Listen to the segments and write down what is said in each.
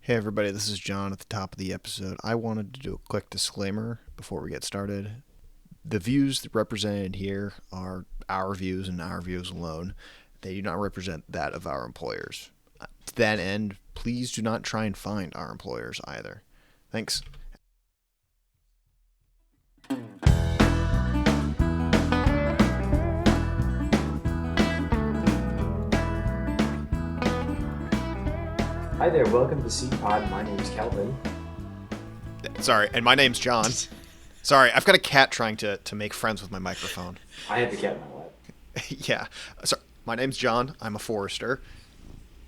Hey everybody, this is John at the top of the episode. I wanted to do a quick disclaimer before we get started. The views represented here are our views and our views alone. They do not represent that of our employers. To that end, please do not try and find our employers either. Thanks. Hi there, welcome to Seedpod. My name is Kelvin. Sorry, and my name's John. Sorry, I've got a cat trying to make friends with my microphone. I have the cat in my lap. Yeah. Sorry, my name's John. I'm a forester.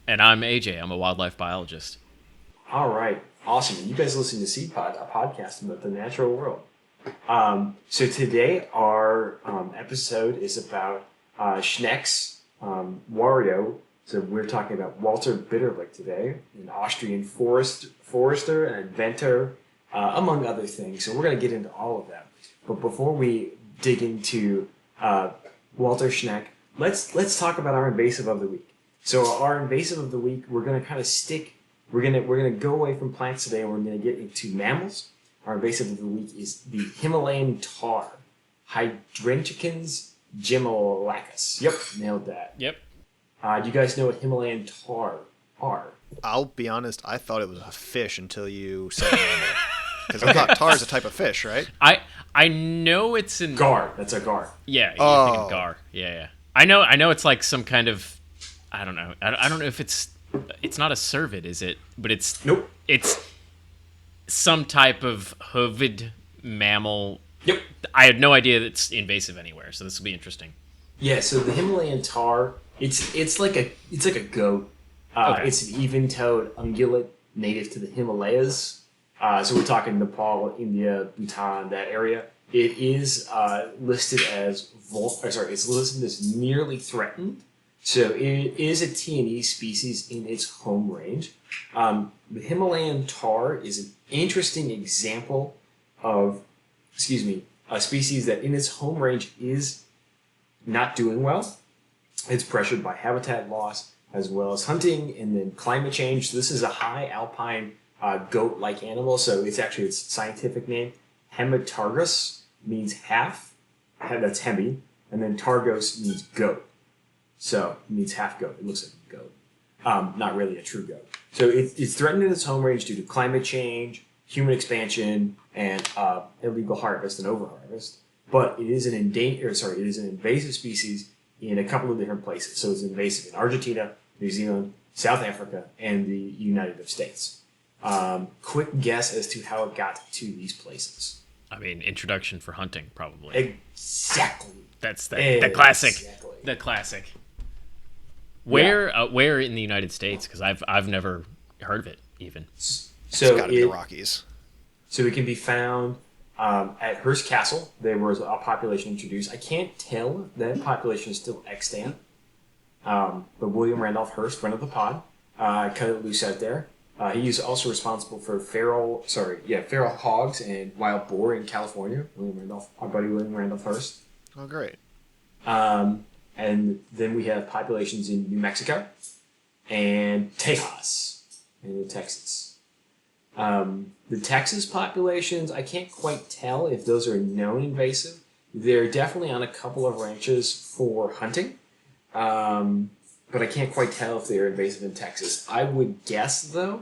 And I'm AJ. I'm a wildlife biologist. All right, awesome. You guys listen to Seedpod, a podcast about the natural world. So today our episode is about Schneck's Wario. So we're talking about Walter Bitterlich today, an Austrian forester, an inventor, among other things. So we're going to get into all of that. But before we dig into Walter Schneck, let's talk about our invasive of the week. So our invasive of the week, we're going to kind of we're going to go away from plants today, and we're going to get into mammals. Our invasive of the week is the Himalayan tar, Hydranticans gemellacus. Yep, nailed that. Yep. Do you guys know what Himalayan tar are? I'll be honest, I thought it was a fish until you said mammal. Because I thought tar is a type of fish, right? I know it's an Gar. That's a gar. Yeah, you're thinking gar. Yeah. I know it's like some kind of, I don't know. I don't know if it's not a cervid, is it? But it's Nope. It's some type of hoofed mammal. Yep. I had no idea that it's invasive anywhere, so this will be interesting. Yeah. So the Himalayan tar, it's like a goat. Okay. It's an even-toed ungulate native to the Himalayas. So we're talking Nepal, India, Bhutan, that area. It is listed as it's listed as nearly threatened. So it is a T&E species in its home range. The Himalayan tar is an interesting example of, a species that in its home range is not doing well. It's pressured by habitat loss as well as hunting and then climate change. So this is a high alpine goat-like animal. So it's actually its scientific name. Hemitargus means half. That's hemi. And then targos means goat. So it means half goat. It looks like a goat. Not really a true goat. So it's threatened in its home range due to climate change, human expansion, and illegal harvest and overharvest. But it is an invasive species in a couple of different places. So it's invasive in Argentina, New Zealand, South Africa, and the United States. Quick guess as to how it got to these places. I mean, introduction for hunting, probably. Exactly. That's the classic. Exactly. The classic. Where in the United States? Because I've never heard of it even. So it's got to be the Rockies. So it can be found at Hearst Castle. There was a population introduced. I can't tell if that population is still extant. But William Randolph Hearst, friend of the pod, cut it loose out there. He is also responsible for feral hogs and wild boar in California. Our buddy William Randolph Hearst. Oh, great. And then we have populations in New Mexico and Tejas in Texas. The Texas populations, I can't quite tell if those are known invasive. They're definitely on a couple of ranches for hunting, but I can't quite tell if they're invasive in Texas. I would guess, though,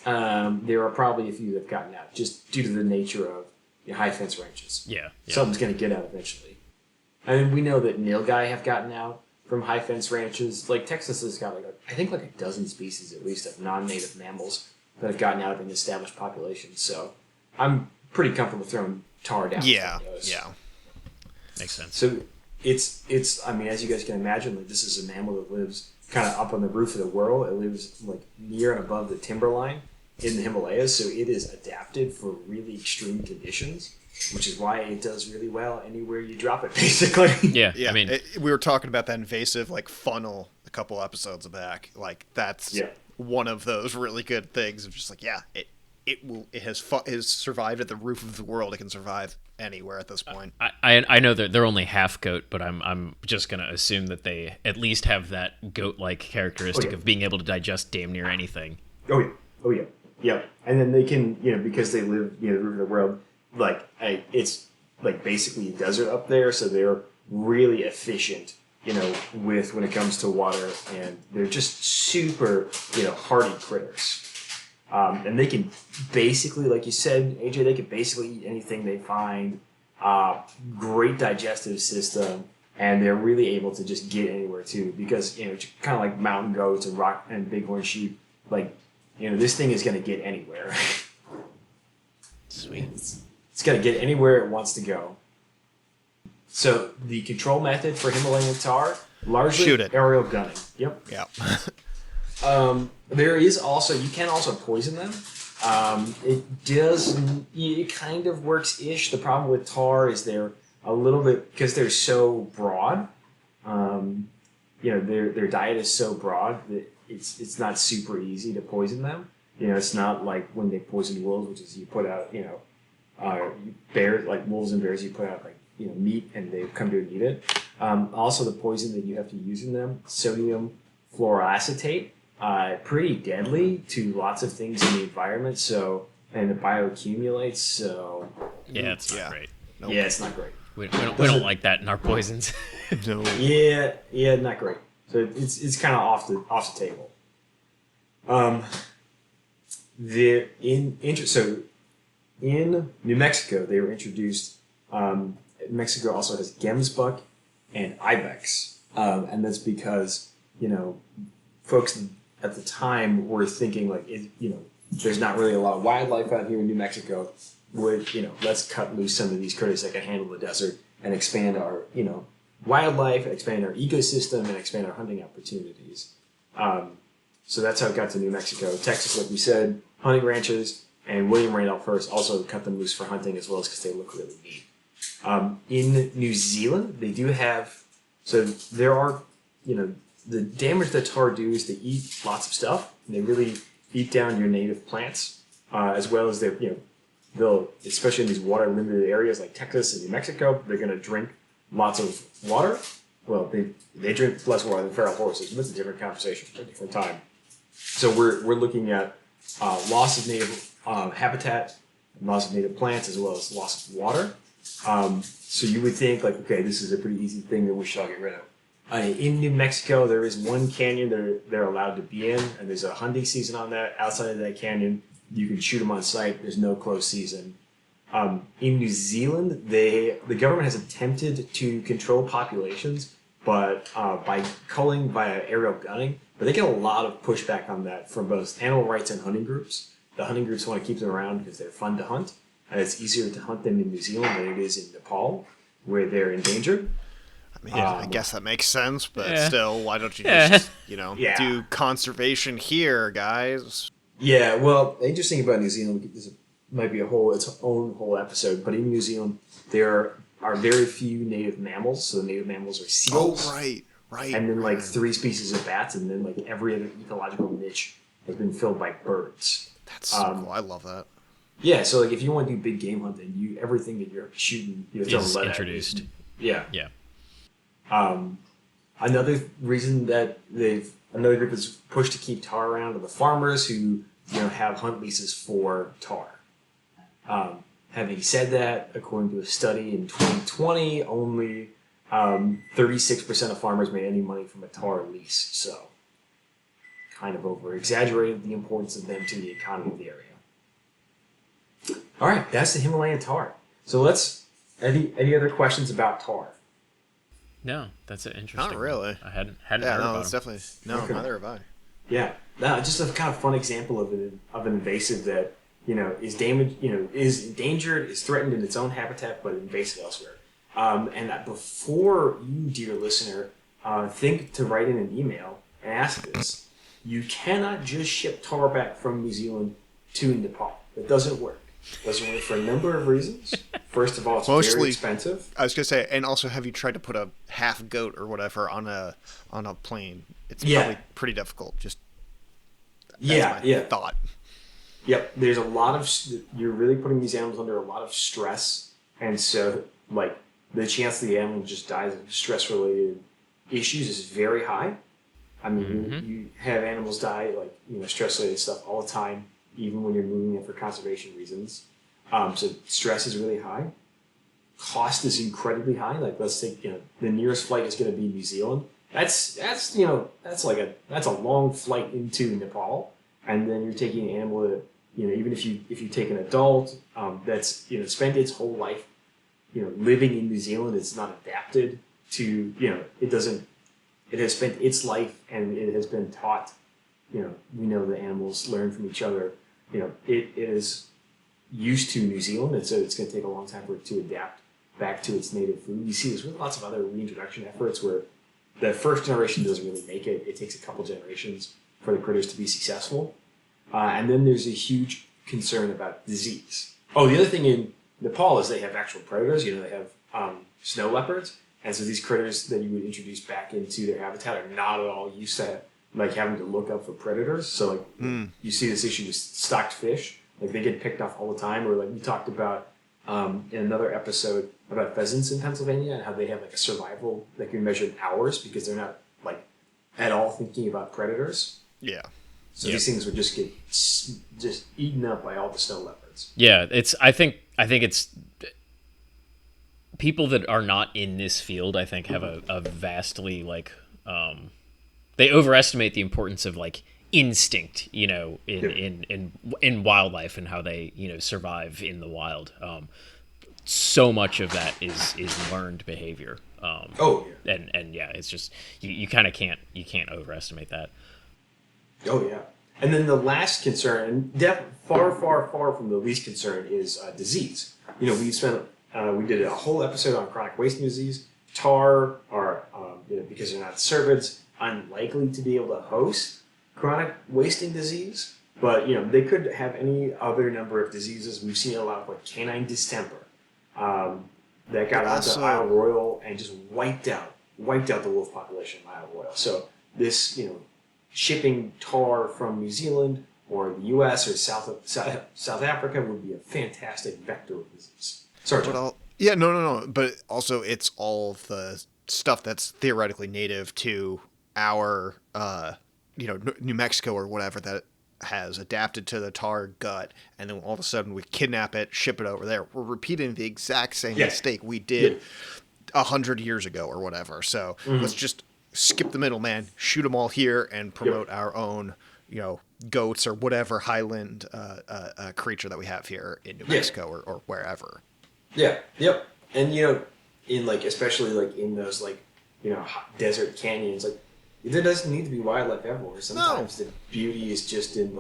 there are probably a few that have gotten out, just due to the nature of high fence ranches. Yeah. Something's going to get out eventually. I mean, we know that nilgai have gotten out from high fence ranches. Like Texas has got I think a dozen species at least of non-native mammals that have gotten out in established populations. So I'm pretty comfortable throwing tar down. Yeah. Makes sense. So it's I mean, as you guys can imagine, like this is a mammal that lives kind of up on the roof of the world. It lives like near and above the timberline in the Himalayas, so it is adapted for really extreme conditions, which is why it does really well anywhere you drop it, basically. Yeah. Yeah, I mean, we were talking about that invasive funnel a couple episodes back. That's one of those really good things of just it has survived at the roof of the world. It can survive anywhere at this point. I know that they're only half goat, but I'm just gonna assume that they at least have that goat-like characteristic of being able to digest damn near anything. Oh yeah. Yep. And then they can, because they live near the root of the world, it's like basically a desert up there, so they're really efficient, with when it comes to water, and they're just super, hardy critters. And they can basically, like you said, AJ, they can basically eat anything they find. Great digestive system, and they're really able to just get anywhere too. Because kind of like mountain goats and rock and bighorn sheep, like this thing is going to get anywhere. Sweet. It's got to get anywhere it wants to go. So the control method for Himalayan tar, largely Shoot it. aerial gunning. Yep. Yeah. There is also, you can also poison them. It kind of works-ish. The problem with tar is they're a little bit, because they're so broad, their diet is so broad that it's not super easy to poison them. It's not like when they poison wolves, which is you put out, bears, like wolves and bears, you put out meat and they come to and eat it. Also, the poison that you have to use in them, sodium fluoroacetate, pretty deadly to lots of things in the environment. So, and it bioaccumulates. So, Yeah, it's not great. Nope. Yeah, it's not great. We don't like that in our poisons. No. Yeah, not great. So it's kind of off the table. In New Mexico, they were introduced. Mexico also has gemsbuck and ibex, and that's because folks at the time were thinking there's not really a lot of wildlife out here in New Mexico. Let's cut loose some of these critters that can handle the desert and expand our wildlife, expand our ecosystem, and expand our hunting opportunities. So that's how it got to New Mexico. Texas, like we said, hunting ranches, and William Randolph Hearst also cut them loose for hunting as well as because they look really neat. In New Zealand, they do have, so there are, the damage that tar do is they eat lots of stuff, and they really eat down your native plants, as well as they'll, especially in these water limited areas like Texas and New Mexico, they're going to drink lots of water. Well, they drink less water than feral horses, but that's a different conversation for a different time. So we're looking at loss of native habitat, loss of native plants, as well as loss of water. So you would think okay, this is a pretty easy thing that we should all get rid of. In New Mexico, there is one canyon they're allowed to be in, and there's a hunting season on that. Outside of that canyon, you can shoot them on site. There's no closed season. In New Zealand, the government has attempted to control populations, but by culling via aerial gunning. But they get a lot of pushback on that from both animal rights and hunting groups. The hunting groups want to keep them around because they're fun to hunt. And it's easier to hunt them in New Zealand than it is in Nepal, where they're endangered. I mean, I guess that makes sense, but still, why don't you just, do conservation here, guys? Yeah, well, the interesting about New Zealand, this might be its own whole episode, but in New Zealand, there are very few native mammals. So the native mammals are seals. Oh, right. And then 3 species of bats, and then every other ecological niche has been filled by birds. That's so cool. I love that. Yeah, so if you want to do big game hunting, everything that you're shooting is introduced. Yeah. Another reason that another group is pushed to keep tar around are the farmers who have hunt leases for tar. Having said that, according to a study in 2020, only 36% of farmers made any money from a tar lease. So, kind of over-exaggerated the importance of them to the economy of the area. All right, that's the Himalayan tar. So any other questions about tar? No, that's an interesting. Not really. I hadn't heard about it's definitely neither have I. Yeah, no, just a kind of fun example of an invasive that is damaged, is endangered, is threatened in its own habitat, but invasive elsewhere. And that before you, dear listener, think to write in an email and ask this, you cannot just ship tar back from New Zealand to Nepal. It doesn't work. It doesn't work for a number of reasons. First of all, it's very expensive. I was going to say, and also have you tried to put a half goat or whatever on a plane? It's probably pretty difficult. Just thought. Yep, there's a lot of, you're really putting these animals under a lot of stress, and so the chance the animal just dies of stress-related issues is very high. I mean, you have animals die stress-related stuff all the time. even when you're moving it for conservation reasons. So stress is really high. Cost is incredibly high. Like let's take the nearest flight is going to be New Zealand. That's that's a long flight into Nepal, and then you're taking an animal that even if you take an adult that's spent its whole life living in New Zealand, it's not adapted to it has spent its life and it has been taught. We know the animals learn from each other. It is used to New Zealand, and so it's going to take a long time for it to adapt back to its native food. You see this with lots of other reintroduction efforts where the first generation doesn't really make it. It takes a couple generations for the critters to be successful. And then there's a huge concern about disease. Oh, the other thing in Nepal is they have actual predators. They have snow leopards. And so these critters that you would introduce back into their habitat are not at all used to having to look up for predators. So you see this issue with stocked fish. Like they get picked off all the time. Or like we talked about in another episode about pheasants in Pennsylvania and how they have like a survival that can measure in hours because they're not like at all thinking about predators. Yeah. So these things would just get eaten up by all the snow leopards. Yeah, I think it's people that are not in this field. I think have a vastly they overestimate the importance of like instinct, in wildlife and how they survive in the wild. So much of that is learned behavior. And it's just you kind of can't overestimate that. Oh yeah, and then the last concern, and far from the least concern, is disease. We did a whole episode on chronic wasting disease. Tar are because they're not cervids, unlikely to be able to host chronic wasting disease, but they could have any other number of diseases. We've seen a lot of like canine distemper that got onto Isle Royal and just wiped out the wolf population of Isle Royal. So this shipping tar from New Zealand or the U.S. or South Africa would be a fantastic vector of disease. Sorry, John. No. But also, it's all the stuff that's theoretically native to our, New Mexico or whatever that has adapted to the tar gut, and then all of a sudden we kidnap it, ship it over there. We're repeating the exact same mistake we did 100 years ago or whatever. So let's just skip the middleman, shoot them all here, and promote our own, goats or whatever highland creature that we have here in New Mexico or wherever. Yeah. Yep. And in especially in those desert canyons, there doesn't need to be wildlife everywhere. Sometimes the beauty is just in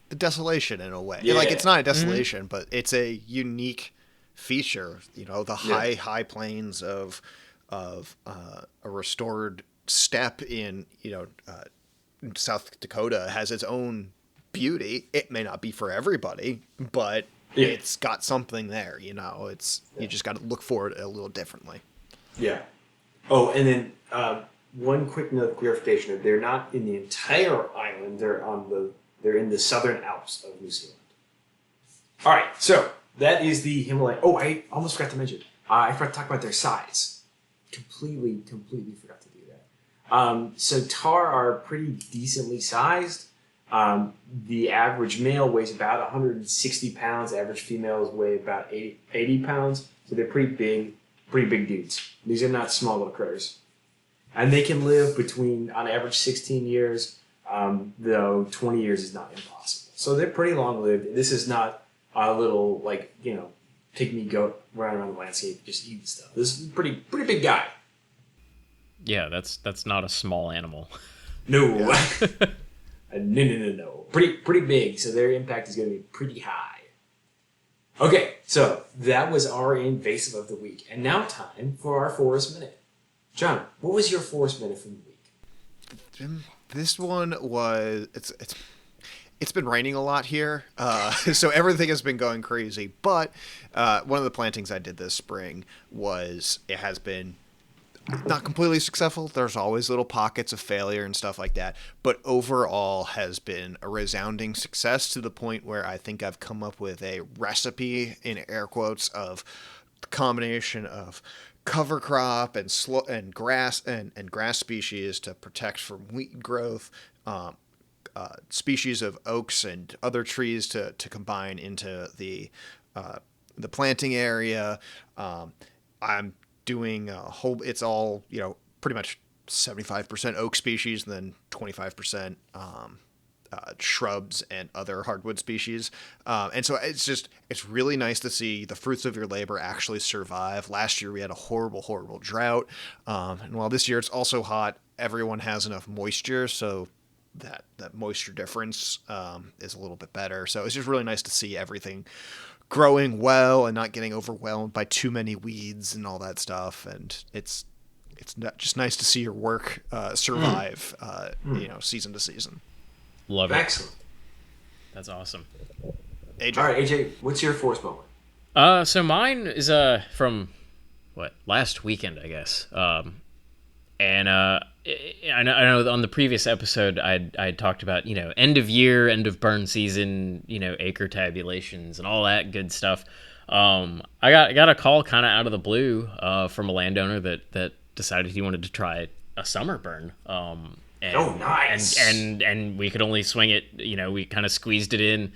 the desolation in a way. Yeah. It's not a desolation, but it's a unique feature. The high plains of a restored steppe in South Dakota has its own beauty. It may not be for everybody, but it's got something there. You just got to look for it a little differently. Yeah. Oh, and then one quick note of clarification: they're not in the entire island. They're in the southern Alps of New Zealand. All right, so that is the Himalayan. Oh, I almost forgot to mention. I forgot to talk about their size. Completely forgot to do that. So tar are pretty decently sized. The average male weighs about 160 pounds. Average females weigh about 80 pounds. So they're pretty big dudes. These are not small little critters. And they can live between, on average, 16 years, though 20 years is not impossible. So they're pretty long-lived. This is not a little, pygmy goat running around the landscape just eating stuff. This is a pretty big guy. Yeah, that's not a small animal. No. No. Pretty big, so their impact is going to be pretty high. Okay, so that was our invasive of the week. And now time for our Forest Minute. John, what was your Forest Minute from the week? This one was... It's been raining a lot here, so everything has been going crazy. But one of the plantings I did this spring it has been not completely successful. There's always little pockets of failure and stuff like that. But overall has been a resounding success to the point where I think I've come up with a recipe, in air quotes, of the combination of cover crop and grass and grass species to protect from weed growth. species of oaks and other trees to combine into the planting area. I'm doing a whole. It's all pretty much 75% oak species, and then 25% shrubs and other hardwood species. And so it's really nice to see the fruits of your labor actually survive. Last year we had a horrible drought. And while this year it's also hot, everyone has enough moisture. So that moisture difference is a little bit better. So it's just really nice to see everything growing well and not getting overwhelmed by too many weeds and all that stuff. And it's just nice to see your work survive, season to season. Love it. Excellent. That's awesome. AJ. All right, AJ, what's your forest moment? So mine is from last weekend, I guess. And I know on the previous episode I talked about end of year, end of burn season, acre tabulations and all that good stuff. I got a call kind of out of the blue from a landowner that decided he wanted to try a summer burn. Nice. And we could only swing it. We kind of squeezed it in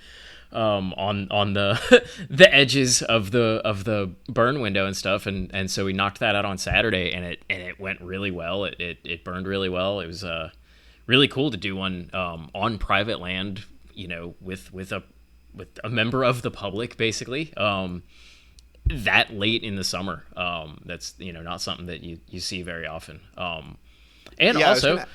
on the the edges of the burn window and stuff, and so we knocked that out on Saturday, and it went really well. It burned really well. It was really cool to do one on private land, with a member of the public, basically. That late in the summer. That's not something that you see very often. And yeah,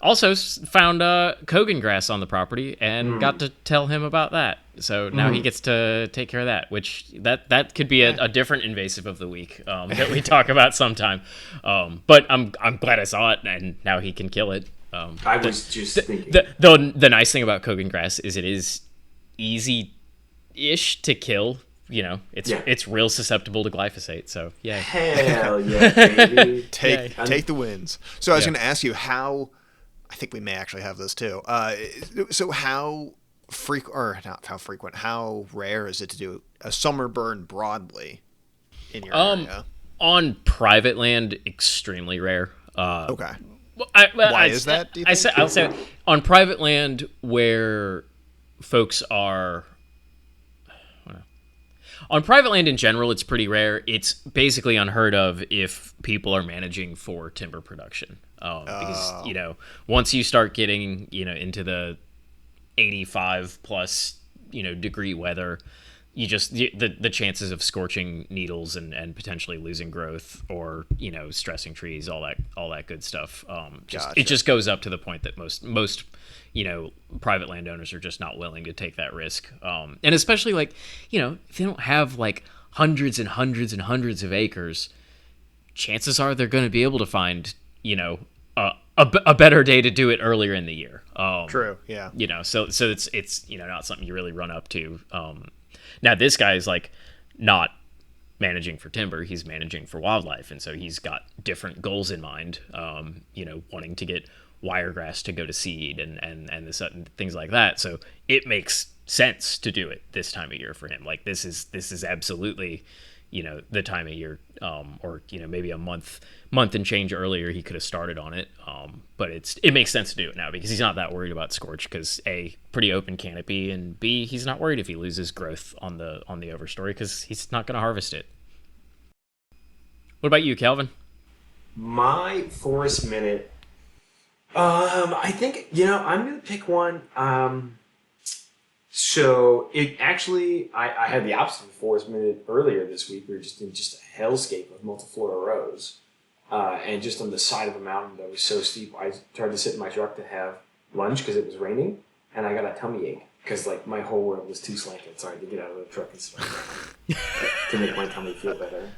also found Kogan grass on the property and got to tell him about that. So now he gets to take care of that, which that could be a different invasive of the week that we talk about sometime. But I'm glad I saw it, and now he can kill it. I was just thinking. The nice thing about Kogan grass is it is easy-ish to kill. It's real susceptible to glyphosate. So yeah. Hell yeah, baby. Take the wins. So I was going to ask you how. I think we may actually have this too. So how how rare is it to do a summer burn broadly in your area? On private land, extremely rare. Okay. Why is that? Do you think? I'll say on private land where folks are. On private land in general, it's pretty rare. It's basically unheard of if people are managing for timber production. Because, once you start getting, into the 85 plus, degree weather, the chances of scorching needles and potentially losing growth or, stressing trees, all that good stuff. Gotcha. It just goes up to the point that most private landowners are just not willing to take that risk. And especially if they don't have hundreds and hundreds and hundreds of acres, chances are they're going to be able to find, a better day to do it earlier in the year. True. Yeah. So it's not something you really run up to. Now this guy is not managing for timber, he's managing for wildlife. And so he's got different goals in mind, wanting to get wiregrass to go to seed and things like that. So it makes sense to do it this time of year for him. This is absolutely, the time of year, or maybe a month and change earlier he could have started on it. But it makes sense to do it now because he's not that worried about scorch because A, pretty open canopy, and B, he's not worried if he loses growth on the overstory because he's not going to harvest it. What about you, Calvin? My forest minute. I think I'm gonna pick one. So it actually, I had the opposite of forest minute earlier this week. We were just in just a hellscape of multiflora rose, and just on the side of a mountain that was so steep. I tried to sit in my truck to have lunch because it was raining, and I got a tummy ache because my whole world was too slanted. So I had to get out of the truck and sit to make my tummy feel better.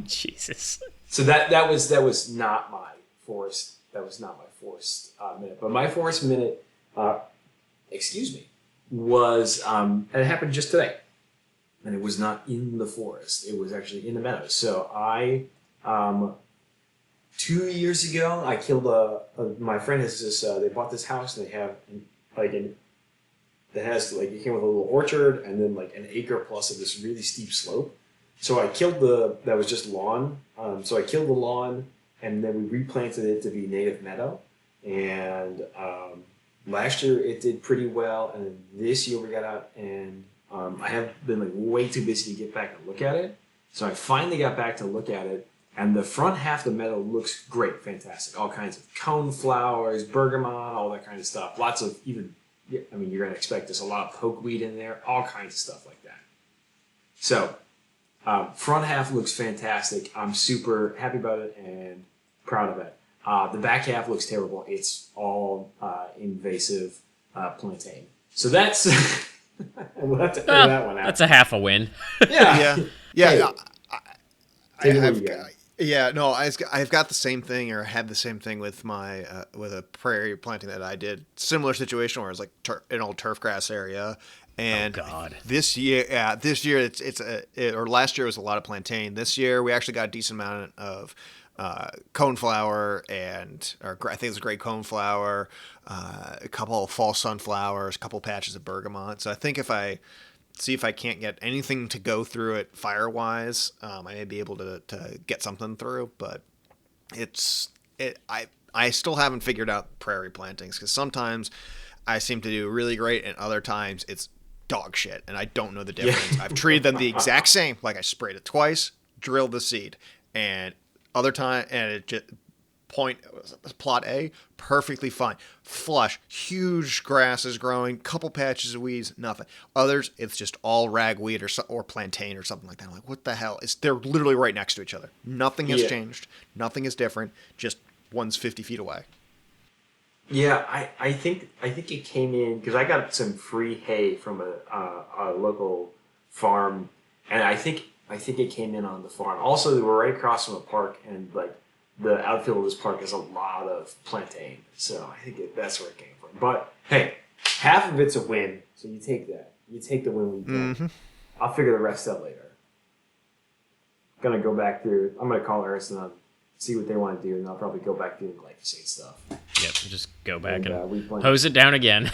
Jesus. So that was not my forest. That was not my forest minute. But my forest minute, was it happened just today, and it was not in the forest. It was actually in the meadows. So I, 2 years ago, I killed my friend has this. They bought this house and they have that has it came with a little orchard and then an acre plus of this really steep slope. So I killed that was just lawn. So I killed the lawn and then we replanted it to be native meadow. And last year it did pretty well, and then this year we got out, and I have been like way too busy to get back and look at it. So I finally got back to look at it, and the front half of the meadow looks great, fantastic. All kinds of cone flowers, bergamot, all that kind of stuff. Lots of even, I mean, you're going to expect there's a lot of pokeweed in there, all kinds of stuff like that. So front half looks fantastic. I'm super happy about it and proud of it. The back half looks terrible. It's all invasive plantain. So that's we'll have to figure that one out. That's a half a win. Yeah. Yeah. Yeah. No, I've got the same thing, or had the same thing with my with a prairie planting that I did. Similar situation where it's like an old turf grass area. And this year or last year was a lot of plantain. This year we actually got a decent amount of coneflower I think it's a great coneflower, a couple of false sunflowers, a couple patches of bergamot. So I think if I see if I can't get anything to go through it fire-wise, I may be able to get something through. But I still haven't figured out prairie plantings, because sometimes I seem to do really great, and other times it's dog shit, and I don't know the difference. I've treated them the exact same. Like, I sprayed it twice, drilled the seed, and other time, and it just plot A, perfectly fine. Flush, huge grasses growing, couple patches of weeds, nothing. Others, it's just all ragweed or plantain or something like that. I'm like, what the hell? They're literally right next to each other. Nothing has changed. Nothing is different. Just one's 50 feet away. Yeah, I think it came in because I got some free hay from a local farm, and I think it came in on the farm. Also, we're right across from a park, and like the outfield of this park has a lot of plantain, so I think that's where it came from. But hey, half of it's a win, so you take that. You take the win when you can. Mm-hmm. I'll figure the rest out later. I'm gonna go back through. I'm gonna call Harrison on, see what they want to do, and I'll probably go back through the glyphosate stuff. Yep, just go back and hose it down again.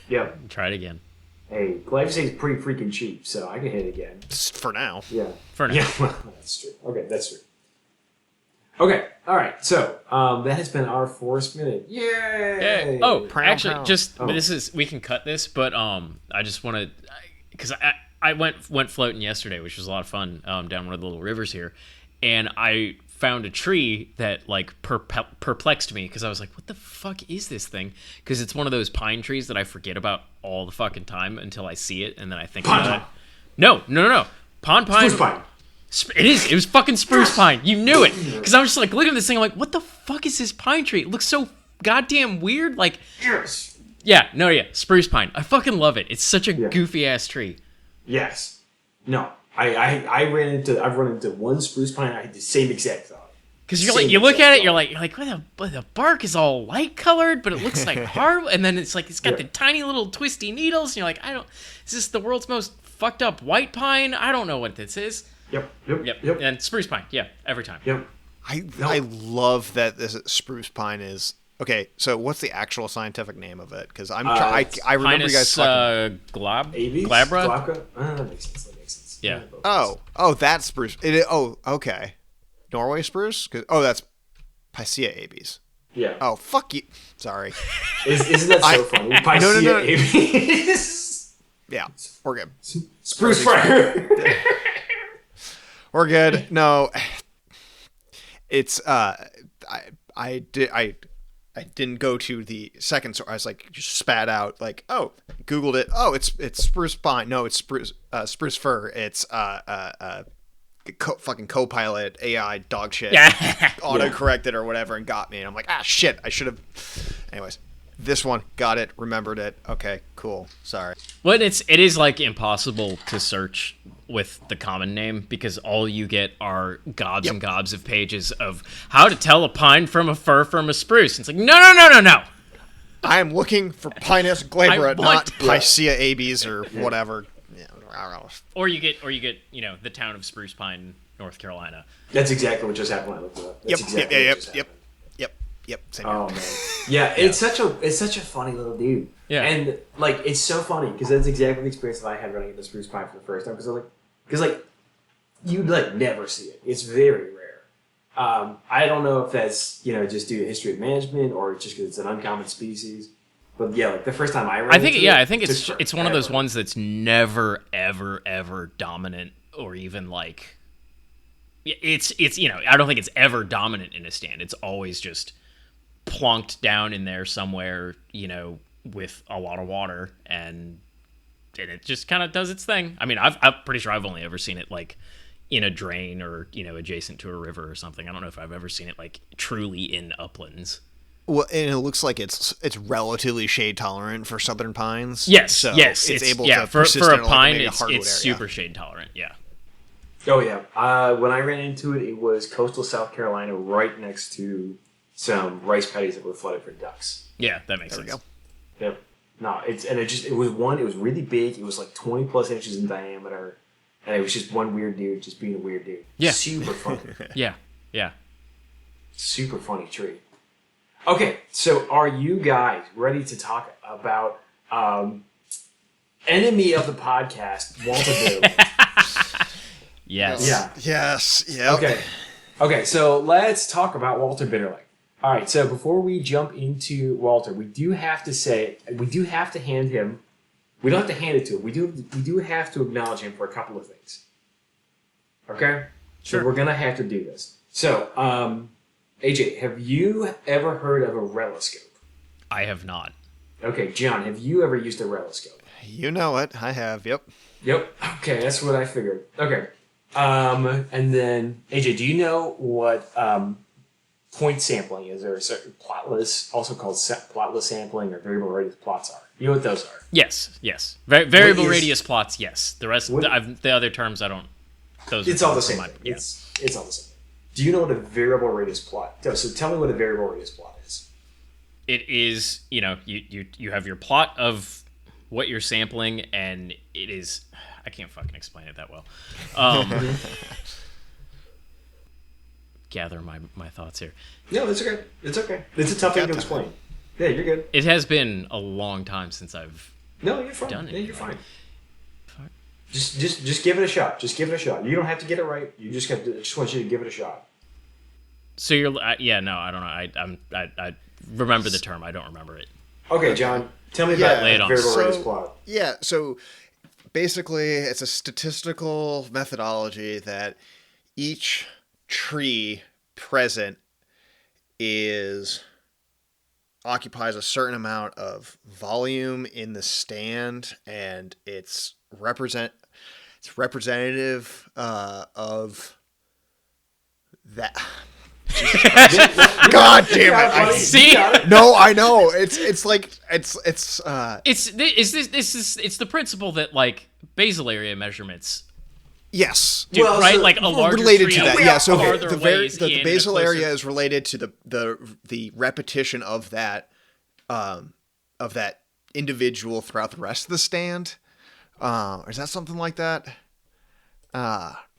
Yep. Try it again. Hey, glyphosate is pretty freaking cheap, so I can hit it again. For now. Yeah. For now. Yeah, well, that's true. Okay, that's true. Okay, all right. So that has been our Forest Minute. Yay! Oh, actually, this is, we can cut this, but I just want to, because I went floating yesterday, which was a lot of fun, down one of the little rivers here, and I found a tree that like perplexed me, because I was like, what the fuck is this thing? Because it's one of those pine trees that I forget about all the fucking time until I see it, and then I think about it. No. Pine. Spruce pine. It was fucking spruce pine. You knew it. Because I was just like looking at this thing, I'm like, what the fuck is this pine tree? It looks so goddamn weird. Like, yes. Yeah, spruce pine. I fucking love it. It's such a goofy ass tree. Yes. No. I've run into one spruce pine. I had the same exact thought. Because you look at it, you're like, the bark is all light colored, but it looks like hard, and then it's like it's got the tiny little twisty needles, and you're like, is this the world's most fucked up white pine? I don't know what this is. Yep. And spruce pine, every time. Yep. I love that this spruce pine is. Okay, so what's the actual scientific name of it? Because I remember you guys talking. Glabra. That makes sense. Yeah. Oh, that's spruce. Okay. Norway spruce? That's Picea abies. Yeah. Oh, fuck you. Sorry. Isn't that so funny? Picea abies. Yeah, we're good. Spruce fire. We're good. No, it's I didn't go to the second source. I was like, just spat out like, Googled it. Oh, it's spruce pine. No, it's spruce fir. It's fucking Copilot AI dog shit. Auto corrected or whatever and got me. And I'm like, shit, I should have. Anyways, this one got it, remembered it. Okay, cool. Sorry. Well, it is like impossible to search with the common name, because all you get are gobs and gobs of pages of how to tell a pine from a fir from a spruce. And it's like, no. I am looking for Pinus glabra, not Picea abies or whatever. Yeah, I don't know. Or you get the town of Spruce Pine, North Carolina. That's exactly what just happened when I looked it up. Yep. Same here. Man. Yeah, it's such a funny little dude. Yeah. And like, it's so funny because that's exactly the experience that I had running into spruce pine for the first time. Because you never see it. It's very rare. I don't know if that's just due to history of management or just because it's an uncommon species. But yeah, like the first time I ran I think into it, I think it it's took one of those forever. ones that's never ever dominant or even like it's I don't think it's ever dominant in a stand. It's always just plonked down in there somewhere, with a lot of water, and it just kind of does its thing. I mean, I'm pretty sure I've only ever seen it like in a drain or adjacent to a river or something. I don't know if I've ever seen it like truly in uplands. Well, and it looks like it's relatively shade tolerant for southern pines. Yes, So yes, it's able to for persist a in like pine, maybe a it's hardwood area. super shade tolerant. Yeah. Oh yeah. When I ran into it, it was coastal South Carolina, right next to some rice paddies that were flooded for ducks. Yeah, that makes There we sense. go. Yep. No, it was really big. It was like 20 plus inches in diameter, and it was just one weird dude just being a weird dude. Yeah. Super funny. Yeah. Yeah. Super funny tree. Okay, so are you guys ready to talk about enemy of the podcast, Walter Bitterlich? Yes. Yeah. Yes. Yep. Okay, so let's talk about Walter Bitterlich. All right, so before we jump into Walter, we do have to hand him. We don't have to hand it to him. We do have to acknowledge him for a couple of things. Okay? Sure. So we're gonna have to do this. So, AJ, have you ever heard of a reloscope? I have not. Okay, John, have you ever used a reloscope? You know it. I have. Yep. Yep. Okay, that's what I figured. Okay. And then AJ, do you know what point sampling is? Or plotless, also called plotless sampling or variable radius plots are? You know what those are? Yes. Variable What is- radius plots. Yes. The rest, What- the other terms, I don't. Those. It's are all the from same my- thing. Yeah. It's all the same thing. Do you know what a variable radius plot? So tell me what a variable radius plot is. It is. You have your plot of what you're sampling, and it is. I can't fucking explain it that well. Gather my thoughts here. No, it's okay. It's okay. It's a tough thing to explain. Yeah, you're good. It has been a long time since I've No, you're fine. done it. Yeah, you're fine. Fuck. Just give it a shot. Just give it a shot. You don't have to get it right. You just have to. I just want you to give it a shot. So you're. Yeah. No, I don't know. I remember the term. I don't remember it. Okay, John. Tell me Yeah, about lay it on. variable So- radius plot. Yeah. So basically, it's a statistical methodology that each tree present occupies a certain amount of volume in the stand, and it's representative of that. God damn it! buddy. See? No, I know. It's like it's It's the principle that like basal area measurements yes. do, Well, right? so- like a larger related tree to that. Yeah. So farther lays the in basal a closer- area is related to the repetition of that individual throughout the rest of the stand. Is that something like that?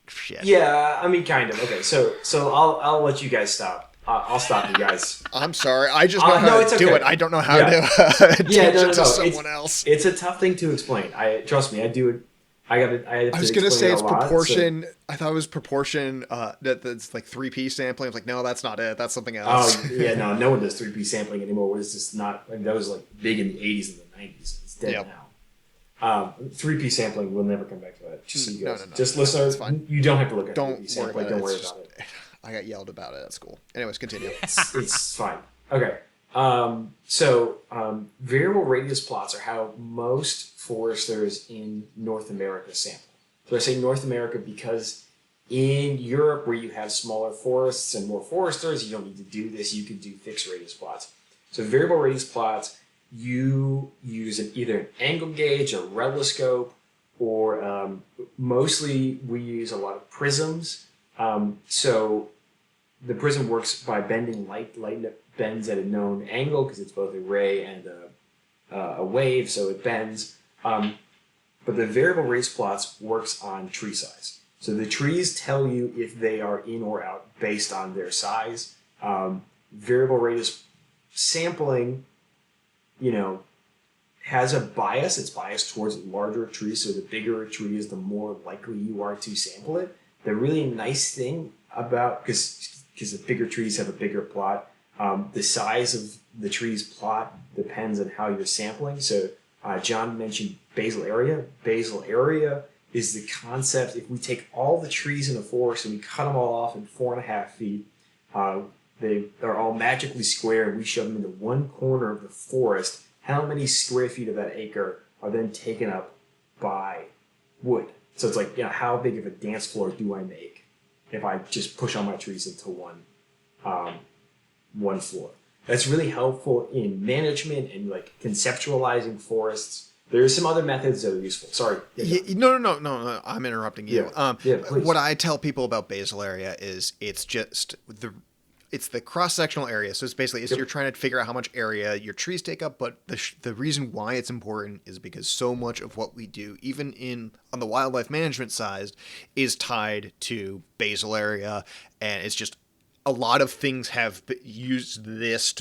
Shit. Yeah, I mean, kind of. Okay, so I'll let you guys stop. I'll stop you guys. I'm sorry. I just know No, how it's to do okay. it. I don't know how Yeah. to teach Yeah, it to no. someone else. It's a tough thing to explain. Trust me. I do it. I I was gonna say it's proportion. I thought it was proportion. That's like 3P sampling. I was like, no, that's not it. That's something else. Oh yeah, no one does 3P sampling anymore. It's just not. Like, that was like big in the 80s and the 90s. It's dead Yep. now. 3P sampling will never come back to that. Just so you No, guys, no. just It's listeners, fine. you don't have to look at Don't 3P worry sampling. about Don't it. worry It's about it. I got yelled about it at school. Anyways, continue. It's fine. Okay. Variable radius plots are how most foresters in North America sample. So I say North America because in Europe, where you have smaller forests and more foresters, you don't need to do this. You can do fixed radius plots. So variable radius plots, you use either an angle gauge, a reloscope, or mostly we use a lot of prisms. So the prism works by bending light. Light bends at a known angle because it's both a ray and a wave, so it bends. But the variable radius plots works on tree size. So the trees tell you if they are in or out based on their size. Variable radius sampling, has a bias. It's biased towards larger trees. So the bigger a tree is, the more likely you are to sample it. The really nice thing about, because the bigger trees have a bigger plot, The size of the tree's plot depends on how you're sampling. So John mentioned basal area. Basal area is the concept. If we take all the trees in a forest and we cut them all off in 4.5 feet, they're all magically square, and we shove them into one corner of the forest. How many square feet of that acre are then taken up by wood? So it's like, how big of a dance floor do I make if I just push all my trees into one floor? That's really helpful in management and like conceptualizing forests. There's some other methods that are useful. Sorry. No. I'm interrupting you. Please. What I tell people about basal area is it's the cross-sectional area. So it's basically you're trying to figure out how much area your trees take up. But the reason why it's important is because so much of what we do, even on the wildlife management side, is tied to basal area, and it's just a lot of things have used this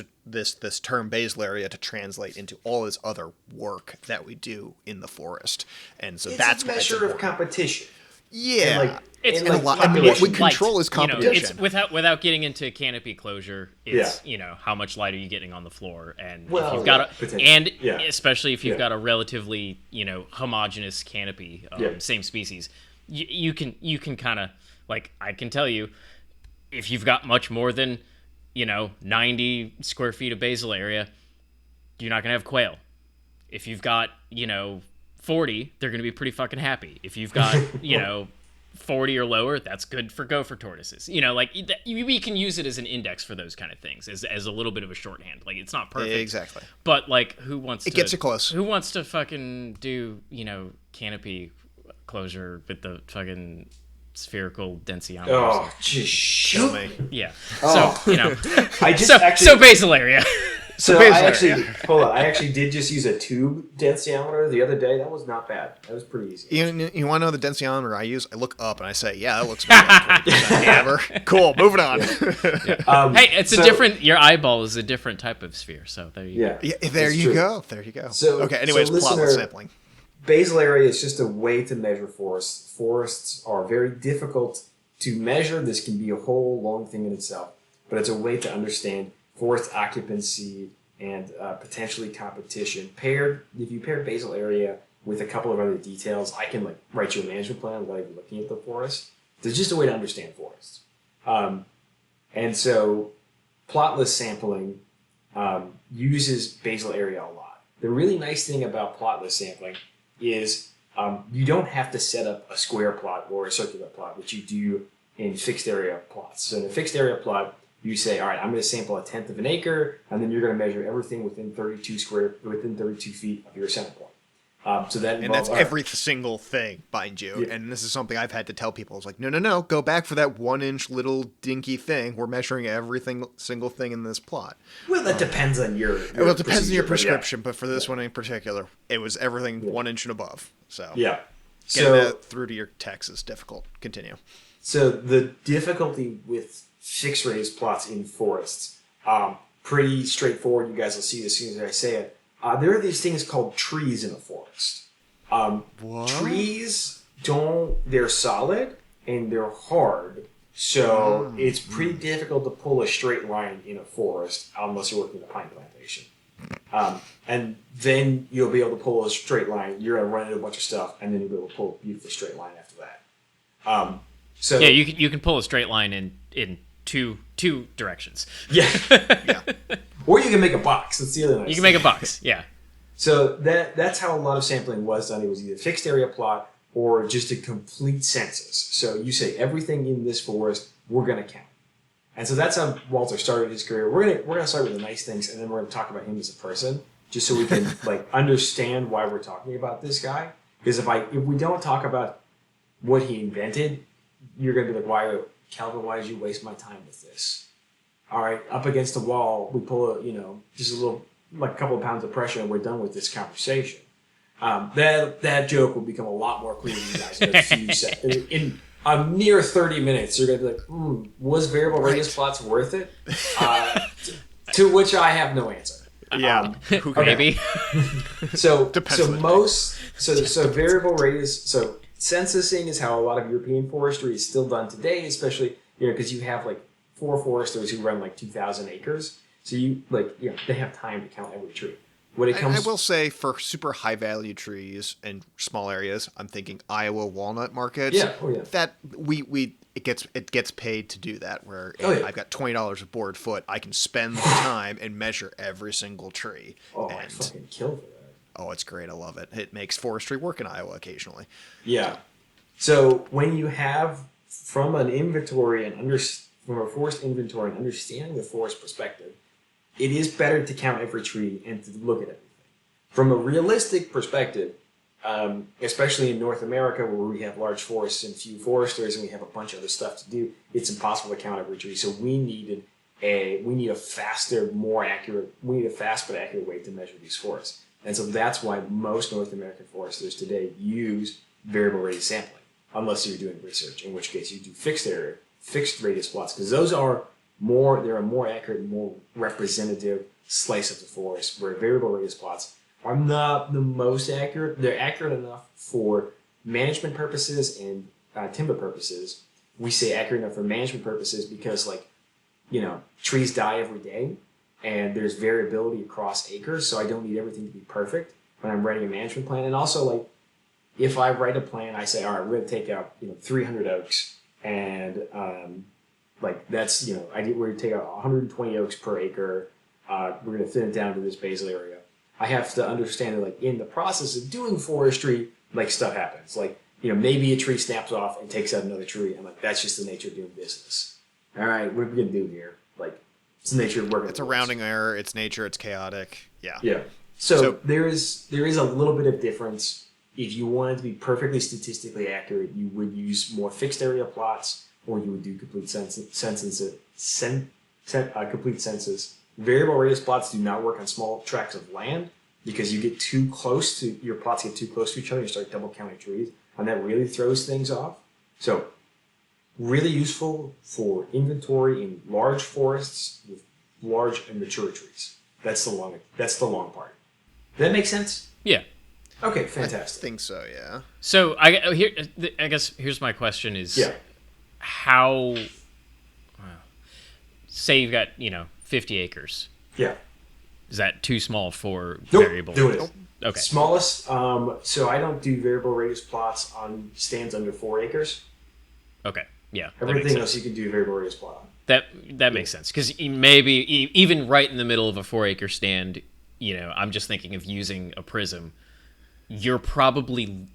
term basal area to translate into all this other work that we do in the forest, and so that's a measure of competition. Yeah, and what we control is competition. It's without getting into canopy closure. It's how much light are you getting on the floor, and if you've got especially if you've got a relatively homogeneous canopy, same species, you can kind of like I can tell you. If you've got much more than, 90 square feet of basal area, you're not going to have quail. If you've got, 40, they're going to be pretty fucking happy. If you've got, 40 or lower, that's good for gopher tortoises. We can use it as an index for those kind of things, as a little bit of a shorthand. Like, it's not perfect. Exactly. But, who wants to... It gets you close. Who wants to fucking do, canopy closure with the fucking... spherical densiometer. Oh, just shoot me. Yeah. Oh. So basal area. I actually did just use a tube densiometer the other day. That was not bad. That was pretty easy. You want to know the densiometer I use? I look up and I say, yeah, that looks about 20% ever. Cool, moving on. Hey, it's a different, your eyeball is a different type of sphere, so there you go. Yeah, there you go. So, okay, anyways, plotless sampling. Basal area is just a way to measure forests. Forests are very difficult to measure. This can be a whole long thing in itself, but it's a way to understand forest occupancy and potentially competition. If you pair basal area with a couple of other details, I can write you a management plan without even looking at the forest. It's just a way to understand forests. And so plotless sampling uses basal area a lot. The really nice thing about plotless sampling is you don't have to set up a square plot or a circular plot, which you do in fixed area plots. So in a fixed area plot, you say, all right, I'm going to sample 1/10 of an acre, and then you're going to measure everything within 32 feet of your center point. And that's every single thing, mind you. Yeah. And this is something I've had to tell people. It's like, no, go back for that 1-inch little dinky thing. We're measuring single thing in this plot. Well, that depends on your it depends on your prescription, but for this one in particular, it was everything 1 inch and above. So getting that through to your text is difficult. Continue. So the difficulty with fixed raised plots in forests, pretty straightforward. You guys will see it as soon as I say it. There are these things called trees in a forest. Trees they're solid and they're hard. So it's pretty difficult to pull a straight line in a forest unless you're working in a pine plantation. And then you'll be able to pull a straight line. You're going to run into a bunch of stuff, and then you'll be able to pull a beautiful straight line after that. You can pull a straight line in two directions. Yeah. Or you can make a box. That's the other nice thing. You can make a box, yeah. So that's how a lot of sampling was done. It was either fixed area plot or just a complete census. So you say everything in this forest, we're going to count. And so that's how Walter started his career. We're gonna start with the nice things, and then we're gonna talk about him as a person, just so we can understand why we're talking about this guy. Because if we don't talk about what he invented, you're gonna be like, Calvin, why did you waste my time with this? All right, up against the wall, we pull just a little, a couple of pounds of pressure, and we're done with this conversation. That joke will become a lot more clear to you guys in a few seconds. In a mere 30 minutes, you're going to be like, was variable radius plots worth it? To which I have no answer. Yeah, maybe. So variable radius. So censusing is how a lot of European forestry is still done today, especially because you have 4 foresters who run 2,000 acres. So they have time to count every tree. When it I comes, will say for super high value trees and small areas, I'm thinking Iowa walnut markets. yeah, oh yeah, That it gets paid to do that. Where oh yeah. I've got $20 a board foot, I can spend the time and measure every single tree. Oh, I And fucking kill for that. oh, it's great. I love it. It makes forestry work in Iowa occasionally. Yeah. So when you have from an inventory from a forest inventory and understanding the forest perspective, it is better to count every tree and to look at everything. From a realistic perspective, especially in North America where we have large forests and few foresters and we have a bunch of other stuff to do, it's impossible to count every tree. So we need a fast but accurate way to measure these forests. And so that's why most North American foresters today use variable radius sampling, unless you're doing research, in which case you do fixed radius plots, because they're a more accurate, more representative slice of the forest, where variable radius plots are not the most accurate. They're accurate enough for management purposes and timber purposes. We say accurate enough for management purposes because, trees die every day, and there's variability across acres, so I don't need everything to be perfect when I'm writing a management plan. And also, if I write a plan, I say, all right, we're going to take out 300 oaks, and we're going to take out 120 oaks per acre. We're going to thin it down to this basal area. I have to understand that, in the process of doing forestry, stuff happens. Maybe a tree snaps off and takes out another tree. I'm like, that's just the nature of doing business. All right, what are we going to do here? It's the nature of working. It's a rounding error. It's nature. It's chaotic. Yeah. Yeah. So there is a little bit of difference. If you wanted to be perfectly statistically accurate, you would use more fixed area plots, or you would do complete complete census. Variable radius plots do not work on small tracts of land because your plots get too close to each other. You start double counting trees, and that really throws things off. So, really useful for inventory in large forests with large and mature trees. That's the long part. Does that make sense? Yeah. Okay, fantastic. I think so, yeah. So I guess here's my question: is how? Say you've got 50 acres. Yeah. Is that too small for Nope, variable? do it. Nope. Okay. Smallest. So I don't do variable radius plots on stands under 4 acres. Okay. Yeah. Everything else you can do variable radius plot on. That makes sense, because maybe even right in the middle of a 4-acre stand, I'm just thinking of using a prism. You're probably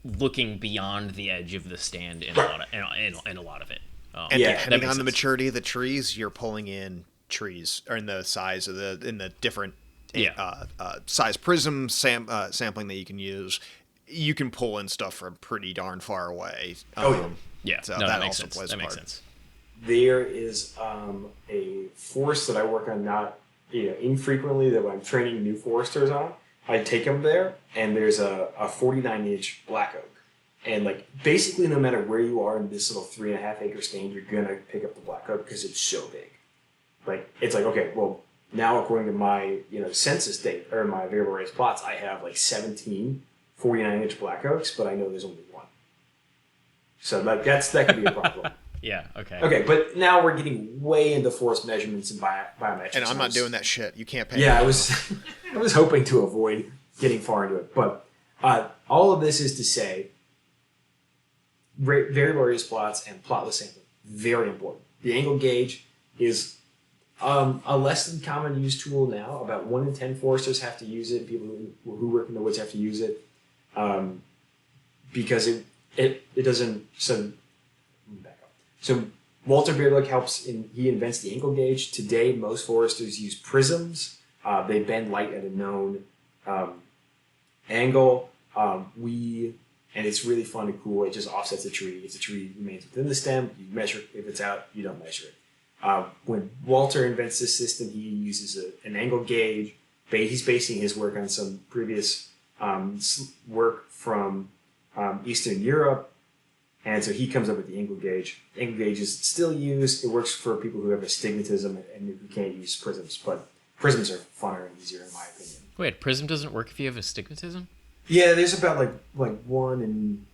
looking beyond the edge of the stand in a lot of it. And depending on the maturity of the trees, you're pulling in trees, or in the size of the different size prism sampling that you can use. You can pull in stuff from pretty darn far away. Yeah, so that makes sense. Plays that a makes part. sense. There is a forest that I work on not infrequently, that when I'm training new foresters on, I take them there, and there's a 49-inch black oak. And basically, no matter where you are in this little 3.5-acre stand, you're gonna pick up the black oak because it's so big. Okay, well, now according to my census date or my variable radius plots, I have 17 49-inch black oaks, but I know there's only one. So that could be a problem. Yeah. Okay. Okay, but now we're getting way into forest measurements and biometrics. And I'm not doing that shit. You can't pay. Yeah, I was hoping to avoid getting far into it, but all of this is to say, variable radius plots and plotless sampling, very important. The angle gauge is a less than common use tool now. About 1 in 10 foresters have to use it. People who work in the woods have to use it because it doesn't. So back up. So Walter Bitterlich he invents the angle gauge. Today, most foresters use prisms. They bend light at a known angle. And it's really fun and cool. It just offsets the tree. If the tree remains within the stem, you measure it. If it's out, you don't measure it. When Walter invents this system, he uses an angle gauge. He's basing his work on some previous work from Eastern Europe. And so he comes up with the angle gauge. The angle gauge is still used. It works for people who have astigmatism and who can't use prisms. But prisms are funner and easier, in my opinion. Wait, prism doesn't work if you have astigmatism? Yeah, there's about like 1 in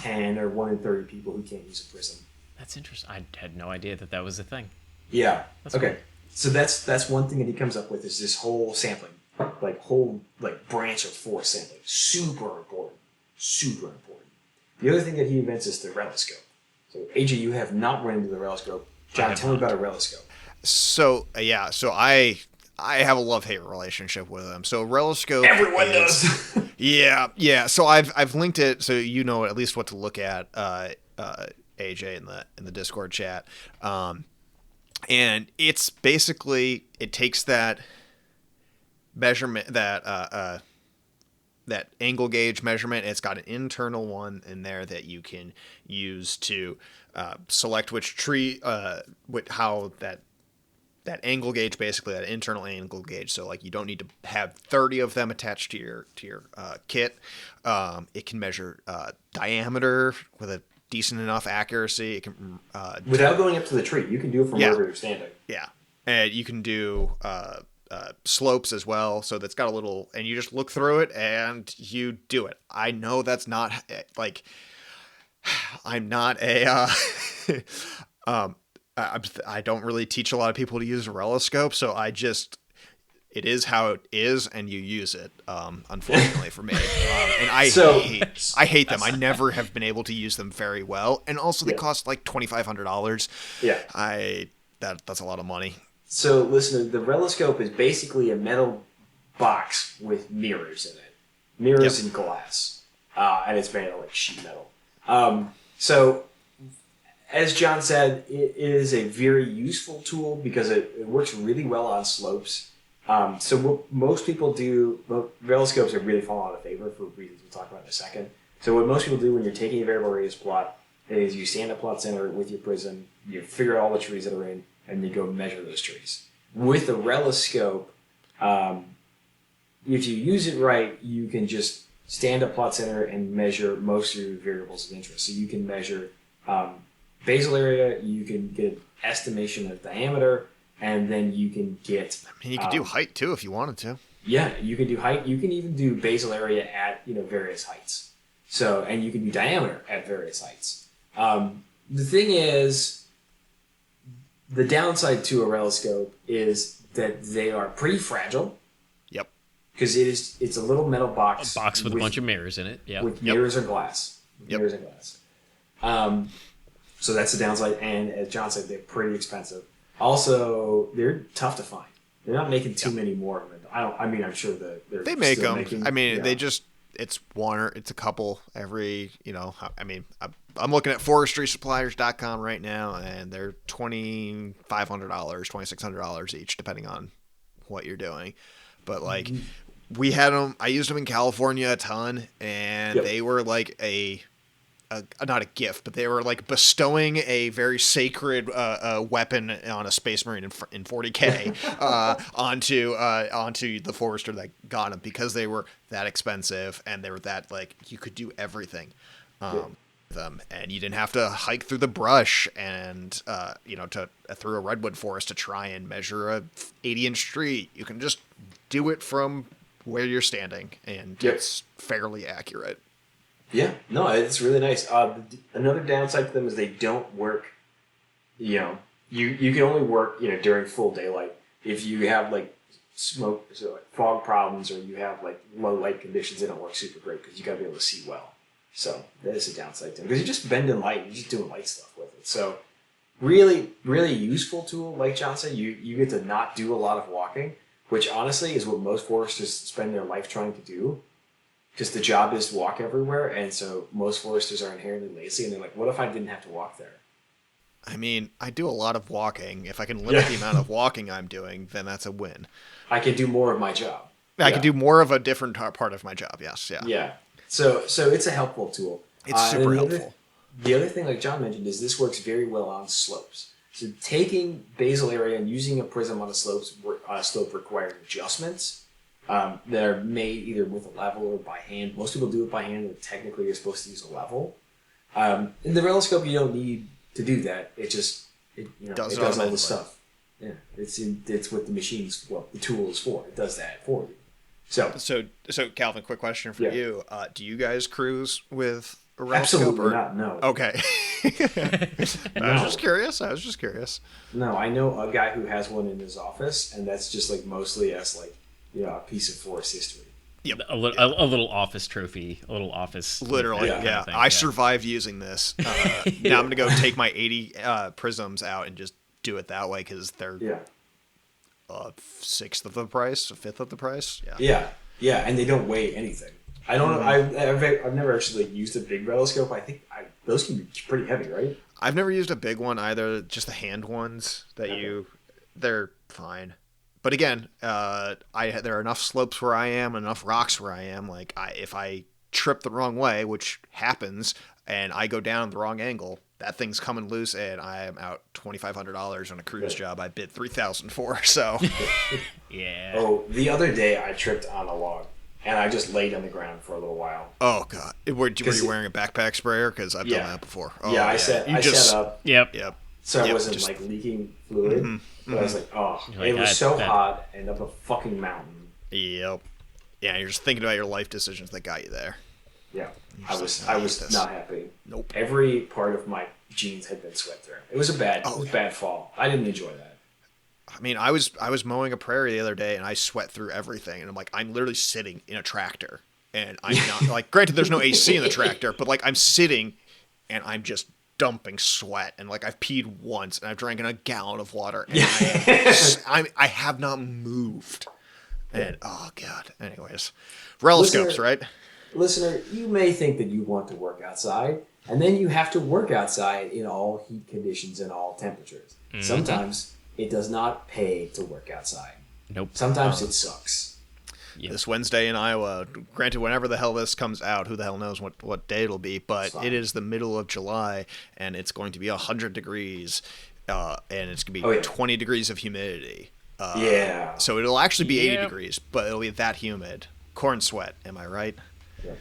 10 or 1 in 30 people who can't use a prism. That's interesting. I had no idea that was a thing. Yeah. That's okay. Cool. So that's one thing that he comes up with is this whole sampling, whole branch of forest sampling. Super important. Super important. The other thing that he invents is the reloscope. So AJ, you have not run into the reloscope. John, tell me about a reloscope. So so I have a love-hate relationship with them. So reloscope, everyone does. yeah. So I've linked it so you know at least what to look at, AJ in the Discord chat, and it's basically it takes that measurement that angle gauge measurement. It's got an internal one in there that you can use to select which tree, how that angle gauge, basically that internal angle gauge. So like you don't need to have 30 of them attached to your kit. It can measure diameter with a decent enough accuracy. It can without going up to the tree. You can do it from wherever you're standing. Yeah, and you can do slopes as well. So that's got a little, and you just look through it and you do it. I know that's not like I'm not a I don't really teach a lot of people to use a reloscope, so it is how it is, and you use it. Unfortunately for me, and I hate them. I never have been able to use them very well, and also they cost like $2,500. Yeah, that's a lot of money. So listen, the reloscope is basically a metal box with mirrors in it, mirrors and glass, and it's made of like sheet metal. So, as John said, it is a very useful tool because it works really well on slopes. So what most people do, reloscopes are really fallen out of favor for reasons we'll talk about in a second. So what most people do when you're taking a variable radius plot is you stand at plot center with your prism, you figure out all the trees that are in, and you go measure those trees. With a reloscope, if you use it right, you can just stand at plot center and measure most of your variables of interest. So you can measure basal area, you can get an estimation of diameter, and then you can get... I mean, you could do height too if you wanted to. Yeah, you can do height. You can even do basal area at various heights. So, and you can do diameter at various heights. The thing is, the downside to a reloscope is that they are pretty fragile. Yep. Because it's a little metal box. A box with a bunch of mirrors in it. Yeah. With mirrors or glass. Mirrors and glass. So that's the downside. And as John said, they're pretty expensive. Also, they're tough to find. They're not making too many more of them. I'm sure that they make them. They just it's a couple every. I'm looking at forestrysuppliers.com right now, and they're $2,500, $2,600 each, depending on what you're doing. But like, we had them. I used them in California a ton, and they were like not a gift, but they were like bestowing a very sacred weapon on a space marine in 40K onto the forester that got them, because they were that expensive and they were that like you could do everything with them, and you didn't have to hike through the brush and through a redwood forest to try and measure a 80-inch tree. You can just do it from where you're standing, and it's fairly accurate. Yeah, no, it's really nice. Another downside to them is they don't work. You can only work during full daylight. If you have like smoke, so like fog problems, or you have like low light conditions, they don't work super great because you got to be able to see well. So that is a downside to them, because you're just bending light, you're just doing light stuff with it. So really, really useful tool. Like John said, you get to not do a lot of walking, which honestly is what most foresters spend their life trying to do. Because the job is to walk everywhere, and so most foresters are inherently lazy, and they're like, what if I didn't have to walk there? I mean, I do a lot of walking. If I can limit the amount of walking I'm doing, then that's a win. I can do more of my job. I can do more of a different part of my job, yes. Yeah. So it's a helpful tool. It's super helpful. The other thing, like John mentioned, is this works very well on slopes. So taking basal area and using a prism on a slope requires adjustments. That are made either with a level or by hand. Most people do it by hand, and technically you're supposed to use a level. In the reloscope, you don't need to do that. It does all the stuff. Yeah, it's what the tool is for. It does that for you. So Calvin, quick question for you: do you guys cruise with a reloscope? Absolutely not. No. Okay. I was just curious. No, I know a guy who has one in his office, and that's just like mostly as like a piece of forest history. Yep. A little office trophy, a little office. Literally, yeah. I survived using this. Now I'm gonna go take my 80 prisms out and just do it that way because they're a sixth of the price, a fifth of the price. Yeah, and they don't weigh anything. I don't know. I've never actually used a big reloscope. I think those can be pretty heavy, right? I've never used a big one either. Just the hand ones they're fine. But again, there are enough slopes where I am, enough rocks where I am. Like if I trip the wrong way, which happens, and I go down the wrong angle, that thing's coming loose, and I am out $2,500 on a cruise job I bid $3,000 for. So, yeah. Oh, the other day I tripped on a log, and I just laid on the ground for a little while. Oh God, were you wearing a backpack sprayer? Because I've done that before. Oh, I set up. Yep. So I wasn't like leaking fluid, but I was like, it was so hot and up a fucking mountain. Yep. Yeah, you're just thinking about your life decisions that got you there. Yeah, I was not happy. Nope. Every part of my jeans had been sweat through. It was a bad fall. I didn't enjoy that. I mean, I was mowing a prairie the other day and I sweat through everything, and I'm like, I'm literally sitting in a tractor, and I'm not like, granted, there's no AC in the tractor, but like I'm sitting, and I'm just dumping sweat, and like I've peed once, and I've drank a gallon of water, and I have not moved, and oh God. Anyways, reloscopes, right? Listener, you may think that you want to work outside, and then you have to work outside in all heat conditions and all temperatures. Mm-hmm. Sometimes it does not pay to work outside. Nope. Sometimes it sucks. Yep. This Wednesday in Iowa, granted, whenever the hell this comes out, who the hell knows what day it'll be, but it is the middle of July, and it's going to be 100 degrees, and it's going to be 20 degrees of humidity. So it'll actually be 80 degrees, but it'll be that humid. Corn sweat, am I right? Yeah.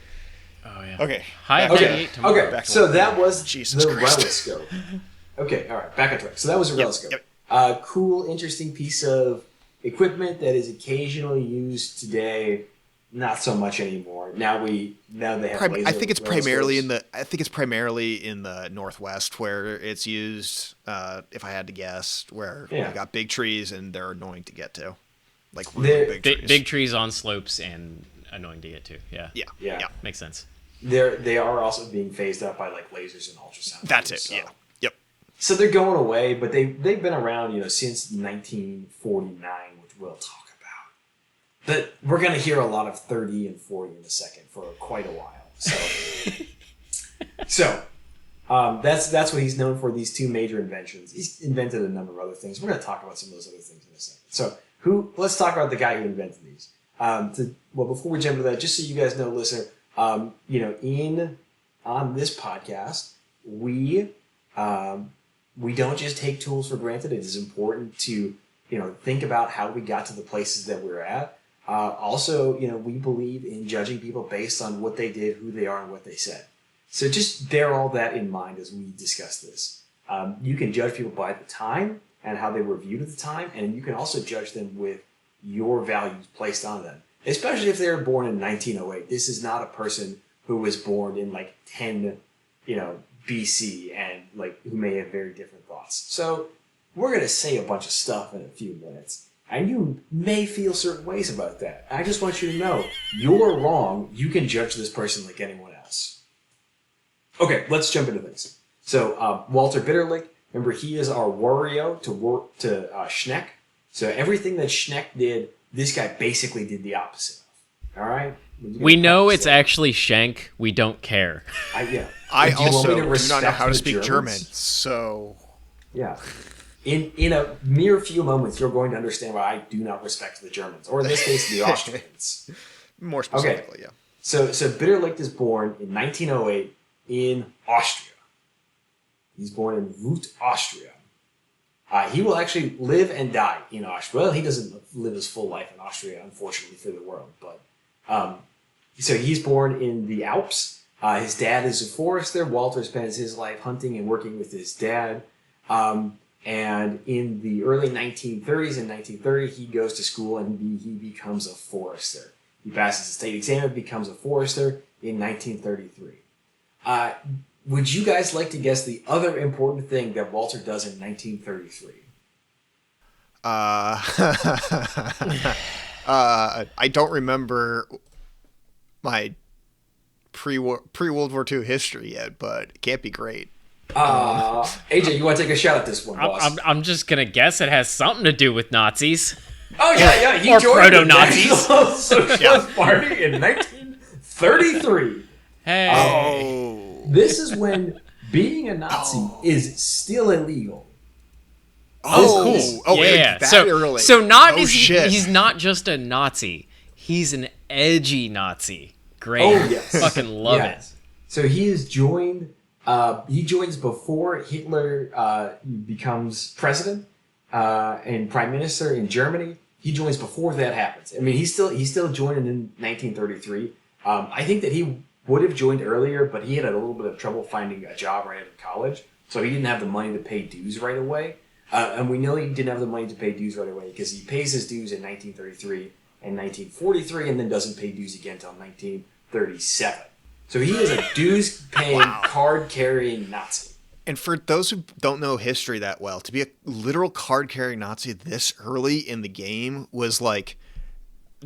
Oh, yeah. Okay. High of 98 tomorrow. Okay, so that was Jesus the Christ. reloscope. Okay, all right, back on track. So that was a reloscope. Yep. Cool, interesting piece of equipment that is occasionally used today. Not so much anymore. Now they have laser I think it's primarily reloscopes. in the Northwest where it's used. If I had to guess, where you got big trees and they're annoying to get to, like really big trees. Big trees on slopes and annoying to get to. Yeah. Makes sense. They are also being phased out by like lasers and ultrasound. That's it. So. Yeah. Yep. So they're going away, but they've been around, since 1949, which we'll talk about. But we're going to hear a lot of 30 and 40 in a second for quite a while. So, that's what he's known for. These two major inventions. He's invented a number of other things. We're going to talk about some of those other things in a second. So, let's talk about the guy who invented these. Before we jump into that, just so you guys know, listener, on this podcast, we don't just take tools for granted. It is important to think about how we got to the places that we're at. Also, we believe in judging people based on what they did, who they are, and what they said. So just bear all that in mind as we discuss this. You can judge people by the time and how they were viewed at the time, and you can also judge them with your values placed on them, especially if they were born in 1908. This is not a person who was born in like 10, BC and like who may have very different thoughts. So we're going to say a bunch of stuff in a few minutes, and you may feel certain ways about that. I just want you to know you're wrong. You can judge this person like anyone else. Okay, let's jump into this. So Walter Bitterlich, remember he is our Wario to Schneck. So everything that Schneck did, this guy basically did the opposite of. All right? We know it's actually Schenk. We don't care. I also do not know how to speak German, so... Yeah. In a mere few moments, you're going to understand why I do not respect the Germans, or in this case, the Austrians. More specifically, yeah. So Bitterlich is born in 1908 in Austria. He's born in Root, Austria. He will actually live and die in Austria. Well, he doesn't live his full life in Austria, unfortunately for the world. But so he's born in the Alps. His dad is a forester. Walter spends his life hunting and working with his dad. And in the early 1930s, in 1930, he goes to school and he becomes a forester. He passes the state exam and becomes a forester in 1933. Would you guys like to guess the other important thing that Walter does in 1933? I don't remember my pre-World War II history yet, but it can't be great. AJ, you want to take a shot at this one, boss? I'm just gonna guess it has something to do with Nazis. Oh yeah, he Or joined the proto-Nazis. National Socialist Party in 1933. Hey. This is when being a Nazi is still illegal. Oh, yeah. that So early. He's not just a Nazi. He's an edgy Nazi. Great. Oh yes, Fucking love it. So he is joined. He joins before Hitler becomes president and prime minister in Germany. He joins before that happens. I mean, he's still joining in 1933. I think that he would have joined earlier, but he had a little bit of trouble finding a job right out of college, so he didn't have the money to pay dues right away. And we know he didn't have the money to pay dues right away because he pays his dues in 1933 and 1943, and then doesn't pay dues again until 1937. So he is a dues-paying, card-carrying Nazi. And for those who don't know history that well, to be a literal card-carrying Nazi this early in the game was like,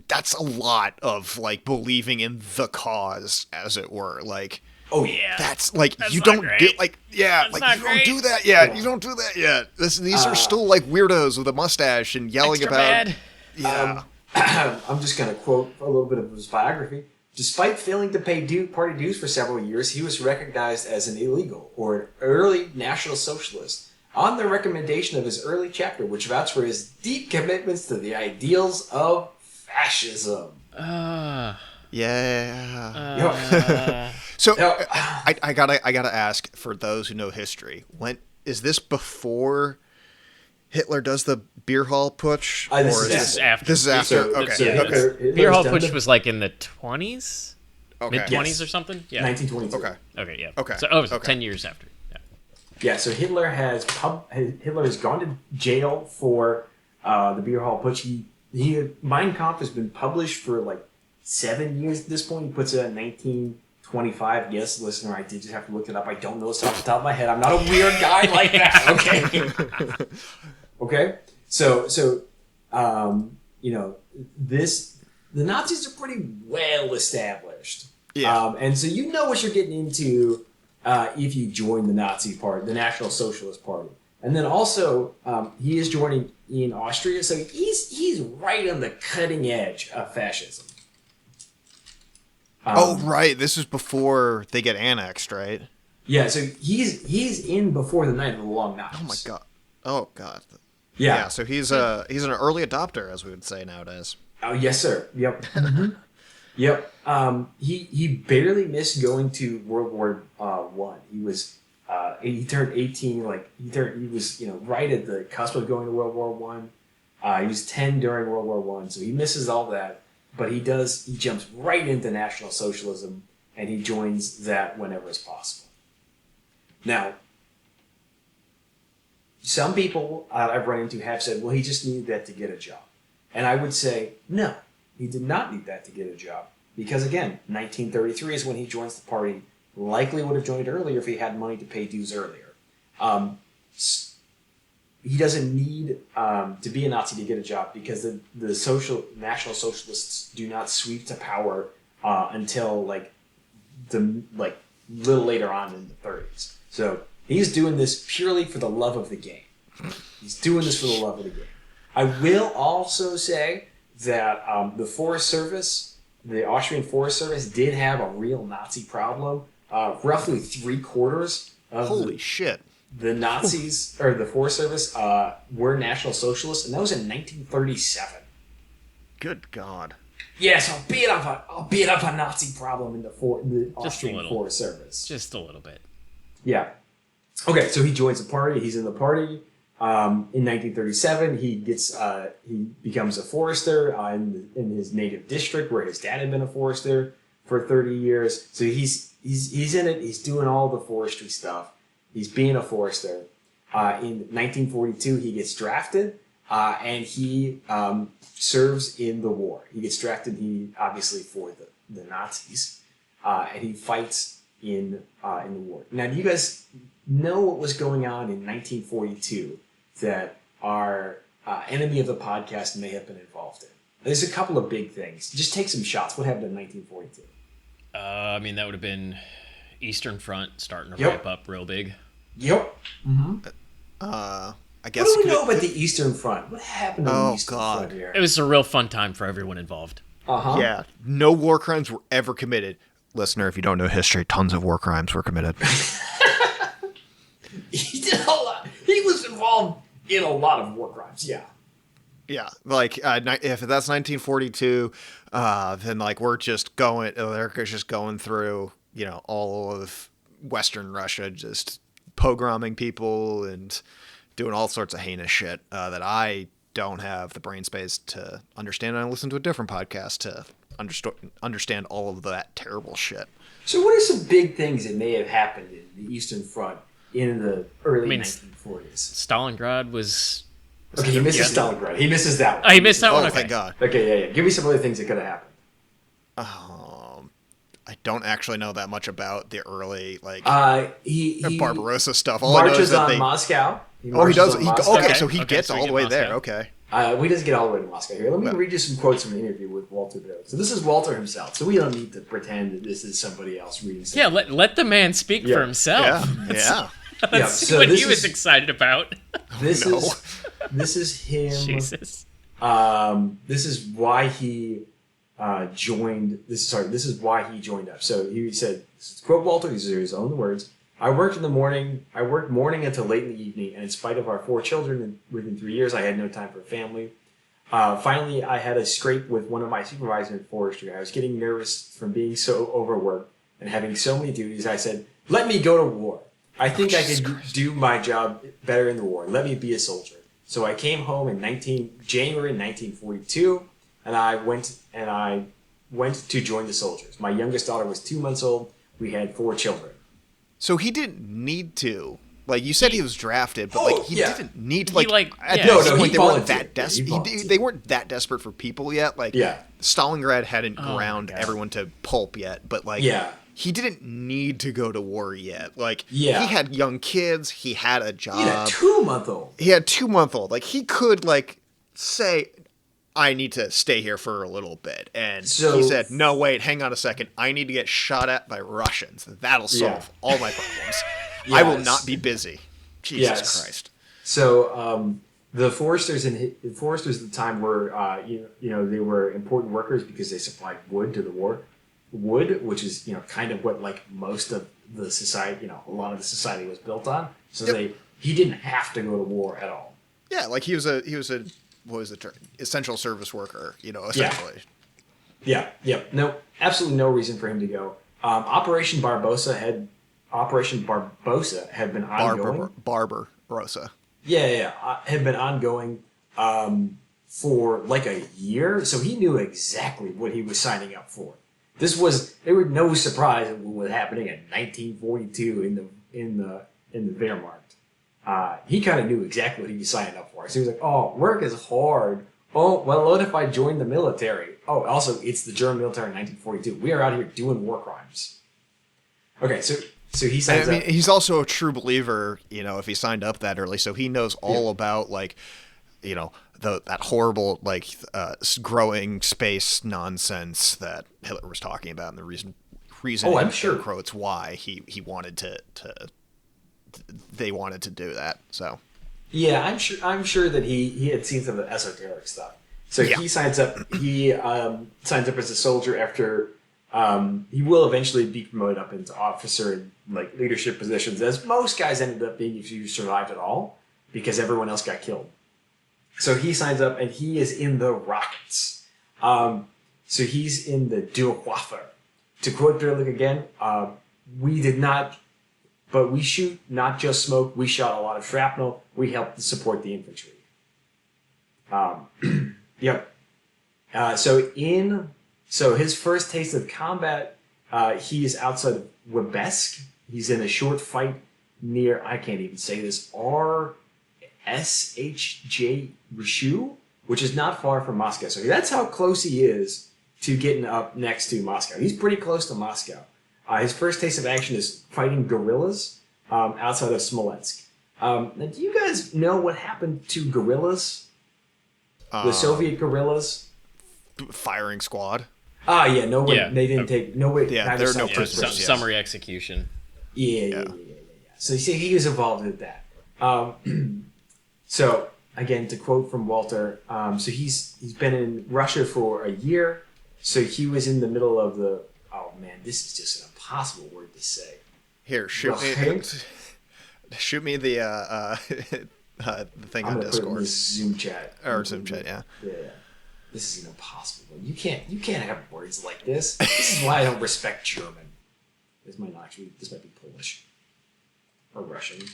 that's a lot of like believing in the cause, as it were. Like, oh yeah, that's like That's you not don't great. do like That's like not you great. don't do that yet. You don't do that yet. These are still like weirdos with a mustache and yelling Extra about. bad. Yeah. I'm just going to quote a little bit of his biography. Despite failing to pay party dues for several years, he was recognized as an illegal or an early National Socialist on the recommendation of his early chapter, which vouched for his deep commitments to the ideals of fascism. Yeah. So I gotta ask, for those who know history, when is this before Hitler does the beer hall putsch, This or is is this after. This is after. So- Okay. so Hitler's Beer hall done push the- was like in the 20s? Okay. Mid-20s Yes. or something? Yeah. 1922. Okay. Okay, yeah. Okay. So, it was Okay. 10 years after. Yeah. Yeah, so Hitler has gone to jail for the beer hall putsch. Mein Kampf has been published for like 7 years at this point. He puts it at 1925. Yes, listener, I did just have to look it up. I don't know this off the top of my head. I'm not a weird guy like that. Okay. Okay. So the Nazis are pretty well established. Yeah. And so you know what you're getting into if you join the Nazi Party, the National Socialist Party. And then also, he is joining in Austria, so he's right on the cutting edge of fascism. Oh right, this is before they get annexed, right? Yeah, so he's in before the Night of the Long Knives. Oh my god. Oh god. Yeah. So he's an early adopter, as we would say nowadays. Oh yes, sir. Yep. Yep. He barely missed going to World War One. He turned 18. He was right at the cusp of going to World War One. He was 10 during World War One, so he misses all that. But he jumps right into National Socialism, and he joins that whenever it's possible. Now, some people I've run into have said, well, he just needed that to get a job. And I would say, no, he did not need that to get a job. Because again, 1933 is when he joins the party. Likely would have joined earlier if he had money to pay dues earlier. He doesn't need to be a Nazi to get a job because the National Socialists do not sweep to power until little later on in the 30s. So he's doing this purely for the love of the game. He's doing this for the love of the game. I will also say that the Forest Service, the Austrian Forest Service, did have a real Nazi problem. Roughly 3/4 of shit. the Nazis, or the Forest Service, were National Socialists, and that was in 1937. Good God. Yeah, so a bit of a Nazi problem in the Austrian Forest Service. Just a little bit. Yeah. Okay, so he joins the party. He's in the party. In 1937, he becomes a forester in his native district where his dad had been a forester for 30 years. So he's in it. He's doing all the forestry stuff. He's being a forester. In 1942, he gets drafted, and he serves in the war. He gets drafted, obviously for the Nazis, and he fights in the war. Now, do you guys know what was going on in 1942 that our enemy of the podcast may have been involved in? There's a couple of big things. Just take some shots. What happened in 1942? I mean, that would have been Eastern Front starting to Yep. ramp up real big. Yep. I guess. What do we know about the Eastern Front? What happened on the Eastern Front here? It was a real fun time for everyone involved. Uh-huh. Yeah, no war crimes were ever committed. Listener, if you don't know history, tons of war crimes were committed. He did a lot. He was involved in a lot of war crimes. Yeah. Yeah, like if that's 1942, then like we're just going. America's just going through, all of Western Russia, just pogroming people and doing all sorts of heinous shit that I don't have the brain space to understand. And I listen to a different podcast to understand all of that terrible shit. So, what are some big things that may have happened in the Eastern Front in the early 1940s? Stalingrad was. Okay, he misses Stalingrad. He misses that one. Oh, he missed that one? Oh, Okay. thank God. Okay, yeah. Give me some other things that could have happened. I don't actually know that much about the early He Barbarossa stuff. All I know marches is that on Moscow. He marches does. on Moscow. Okay, so he Okay, gets so we all the get way there. Moscow. Okay. We doesn't get all the way to Moscow here. Let me read you some quotes from an interview with Walter Bill. So this is Walter himself. So we don't need to pretend that this is somebody else reading something. Yeah, let the man speak for himself. Yeah. Let's see what he was excited about. This is him. Jesus. This is why he joined. This is why he joined up. So he said, quote Walter. These are his own words. I worked morning until late in the evening, and in spite of our 4 children within 3 years, I had no time for family. Finally, I had a scrape with one of my supervisors in forestry. I was getting nervous from being so overworked and having so many duties. I said, "Let me go to war. I think I could do my job better in the war. Let me be a soldier." So I came home in January 1942, and I went to join the soldiers. My youngest daughter was 2 months old. We had 4 children. So he didn't need to. Like you said, he was drafted, but he didn't need to. At No, this point, they weren't volunteered. that desperate. They weren't that desperate for people yet. Stalingrad hadn't ground everyone to pulp yet, but he didn't need to go to war yet. He had young kids. He had a job. He had a 2-month-old. He had 2-month-old. He could say, I need to stay here for a little bit. And he said, no, wait, hang on a second. I need to get shot at by Russians. That'll solve all my problems. I will not be busy. Jesus Christ. So the foresters at the time were, they were important workers because they supplied wood to the war. Wood, which is, kind of what most of the society, a lot of the society was built on. So he didn't have to go to war at all. Yeah, he was a what was the term? Essential service worker, essentially. Yeah. No, absolutely no reason for him to go. Operation Barbarossa had been ongoing. Barbarossa. Had been ongoing for a year, so he knew exactly what he was signing up for. There was no surprise at what was happening in 1942 in the Wehrmacht. He kind of knew exactly what he was signing up for. So he was like, "Oh, work is hard. Oh, well, what if I join the military? Oh, also, it's the German military in 1942. We are out here doing war crimes." Okay, so he signs up. He's also a true believer, if he signed up that early, so he knows all about that horrible growing space nonsense that Hitler was talking about, and the reason I'm sure quotes why he wanted to they wanted to do that. So yeah, I'm sure that he had seen some of the esoteric stuff. So he signs up. He signs up as a soldier after. He will eventually be promoted up into officer and leadership positions, as most guys ended up being if you survived at all, because everyone else got killed. So he signs up and he is in the rockets. So he's in the Durchwaffe. To quote Bitterlich again, we did not, but we shoot not just smoke. We shot a lot of shrapnel. We helped to support the infantry. Yep. So his first taste of combat, he is outside of Webesk. He's in a short fight near, I can't even say this, RSHJ Rishu, which is not far from Moscow. So that's how close he is to getting up next to Moscow. He's pretty close to Moscow. His first taste of action is fighting guerrillas outside of Smolensk. Now, do you guys know what happened to guerrillas? The Soviet guerrillas? Firing squad. Yeah, no way. Yeah. They didn't take no way. Yeah, neither there are no side took prisoners, prisoners. yeah. Summary execution. Yeah. So you see, he was involved with that. So again, to quote from Walter, so he's been in Russia for a year. So he was in the middle of the. Oh man, this is just an impossible word to say. Here, shoot me. Shoot me the thing I'm on gonna put it in Discord this Zoom chat. or Zoom chat. Yeah. Yeah. This is an impossible one. You can't have words like this. This is why I don't respect German. This might be Polish or Russian.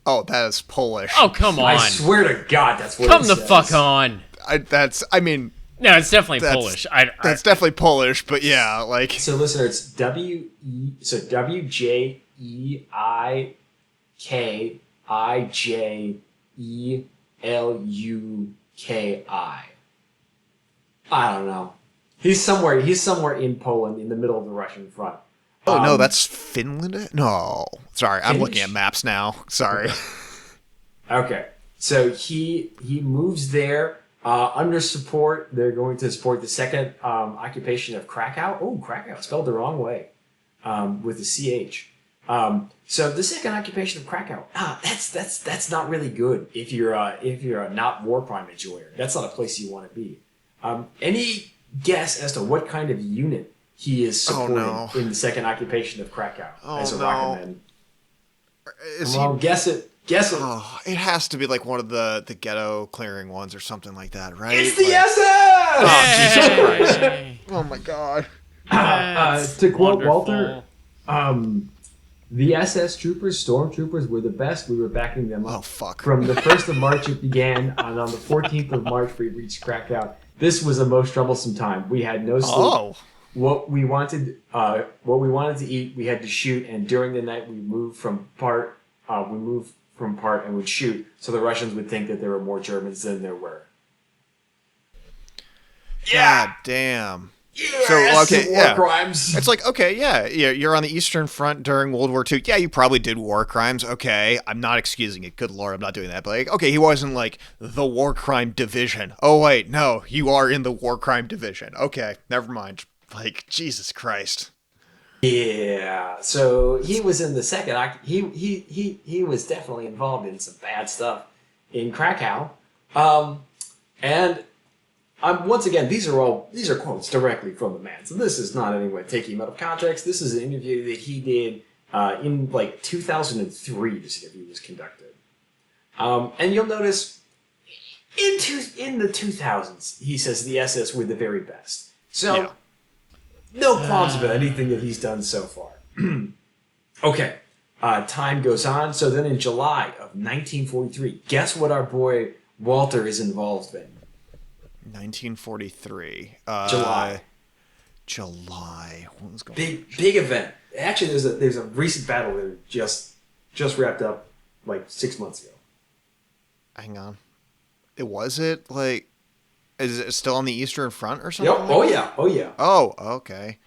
Oh, that is Polish. Oh, come on. I swear to God, that's what Come it the says. fuck on. No, it's definitely Polish. That's definitely Polish, but yeah, like. So listener, it's WJEIKIJELUKI. I don't know. He's somewhere in Poland, in the middle of the Russian front. Oh no, that's Finland. No, sorry, I'm Finnish? looking at maps now. Sorry. Okay, so he moves there under support. They're going to support the second occupation of Krakow. Oh, Krakow, spelled the wrong way with the CH. So the second occupation of Krakow. That's not really good if you're a not war crime enjoyer. That's not a place you want to be. Any guess as to what kind of unit he is supporting in the second occupation of Krakow as a rocket man? Guess it. Oh, it has to be like one of the ghetto clearing ones or something like that, right? It's the SS! SS! Oh, Jesus Christ. Oh my God. To quote wonderful. Walter, the SS troopers, stormtroopers, were the best. We were backing them up. Oh, fuck. From the 1st of March it began, and on the 14th of March we reached Krakow. This was the most troublesome time. We had no sleep. Oh. What we wanted to eat, we had to shoot, and during the night we moved from part and would shoot, so the Russians would think that there were more Germans than there were. God damn. Yeah, So, okay, war yeah. crimes. It's like, okay, yeah, you're on the Eastern Front during World War II. Yeah, you probably did war crimes. Okay, I'm not excusing it. Good Lord, I'm not doing that. But, like, okay, he wasn't, like, the war crime division. Oh, wait, no, you are in the war crime division. Okay, never mind. Like, Jesus Christ. Yeah, so he was in the second. He was definitely involved in some bad stuff in Krakow, and once again, these are quotes directly from the man. So this is not anyway taking him out of context. This is an interview that he did in like 2003. This interview was conducted, and you'll notice in the 2000s, he says the SS were the very best. So. Yeah. No qualms about anything that he's done so far. Okay, time goes on. So then in July of 1943, guess what our boy Walter is involved in? 1943. July. What was going on? Big event. Actually, there's a recent battle that just wrapped up like 6 months ago. Hang on. Is it still on the Eastern Front or something? Yep. Oh yeah. Oh, okay.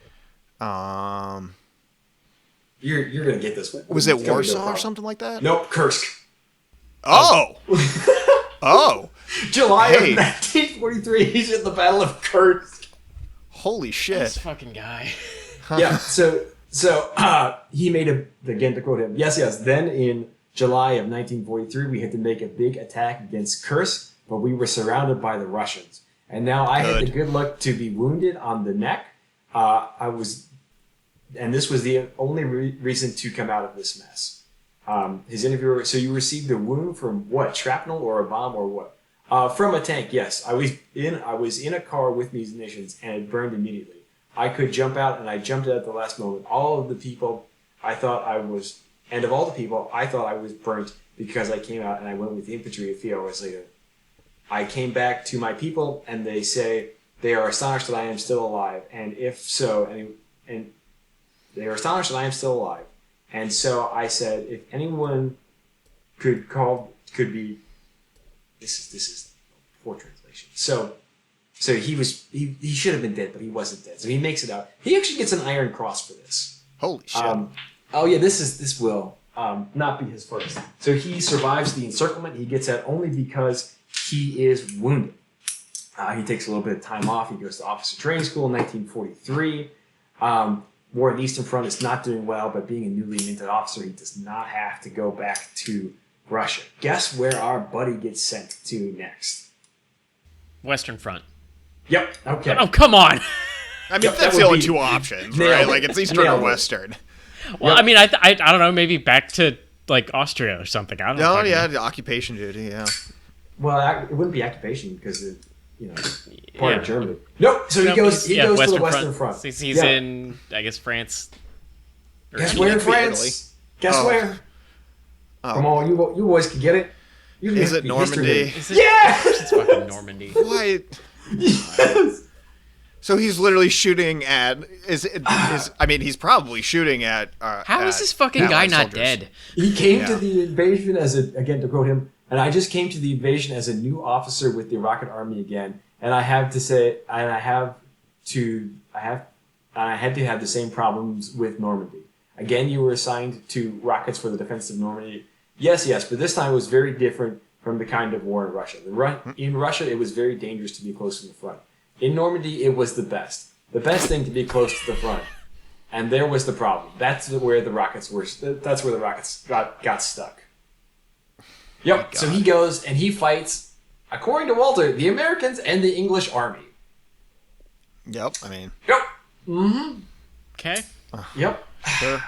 You're gonna get this one. Was it It's gonna be no Warsaw or problem. something like that? Nope, Kursk. Oh. Oh. July Hey. of 1943. He's in the Battle of Kursk. Holy This shit. fucking guy. Yeah, so he made again to quote him, yes, then in July of 1943, we had to make a big attack against Kursk, but we were surrounded by the Russians. And now I had the good luck to be wounded on the neck. And this was the only reason to come out of this mess. His interviewer, so you received a wound from what, shrapnel or a bomb or what? From a tank, yes. I was in a car with munitions and it burned immediately. I could jump out, and I jumped out at the last moment. All of the people I thought I was, and of all the people, I thought I was burnt because I came out and I went with the infantry a few hours later. I came back to my people, and they say they are astonished that I am still alive. And if so, and they are astonished that I am still alive. And so I said, if anyone could be, this is poor translation. So So he should have been dead, but he wasn't dead. So he makes it out. He actually gets an Iron Cross for this. Holy shit. Oh yeah, this will not be his first. So he survives the encirclement. He gets that only because he is wounded. He takes a little bit of time off. He goes to officer training school in 1943. War in the Eastern Front is not doing well, but being a newly minted officer, he does not have to go back to Russia. Guess where our buddy gets sent to next? Western Front. Yep. Okay. Oh, come on. I mean, Yep, that's that the would only be- two options, Nailed right? it. Like, it's Eastern or Nailed it. Western. Well, I mean, I don't know, maybe back to, like, Austria or something. I don't know. Oh, yeah, the occupation duty, yeah. Well, it wouldn't be occupation because it, part Yeah. of Germany. Nope. So he goes to the Western Front. He's Yeah. in, I guess, France. Or Guess Italy. where in Italy. France? Guess Oh. where? Oh. Come on, you boys can get it. You Is have it to be history Normandy? majors. Is it- Yeah! It's fucking Normandy. Why? Yes! So he's literally shooting at... I mean, he's probably shooting at... How is this fucking guy Allied not soldiers. dead? He came to Yeah. the invasion again to quote him, and I just came to the invasion as a new officer with the Rocket Army again, and I have to say, and I had to have the same problems with Normandy. Again, you were assigned to rockets for the defense of Normandy. Yes, but this time it was very different from the kind of war in Russia. In Russia, it was very dangerous to be close to the front. In Normandy, it was the best. The best thing to be close to the front. And there was the problem. That's where the rockets were. That's where the rockets got stuck. Yep. So he goes and he fights, according to Walter, the Americans and the English army. Yep, I mean... Yep. Mm-hmm. Okay. Yep. Sure.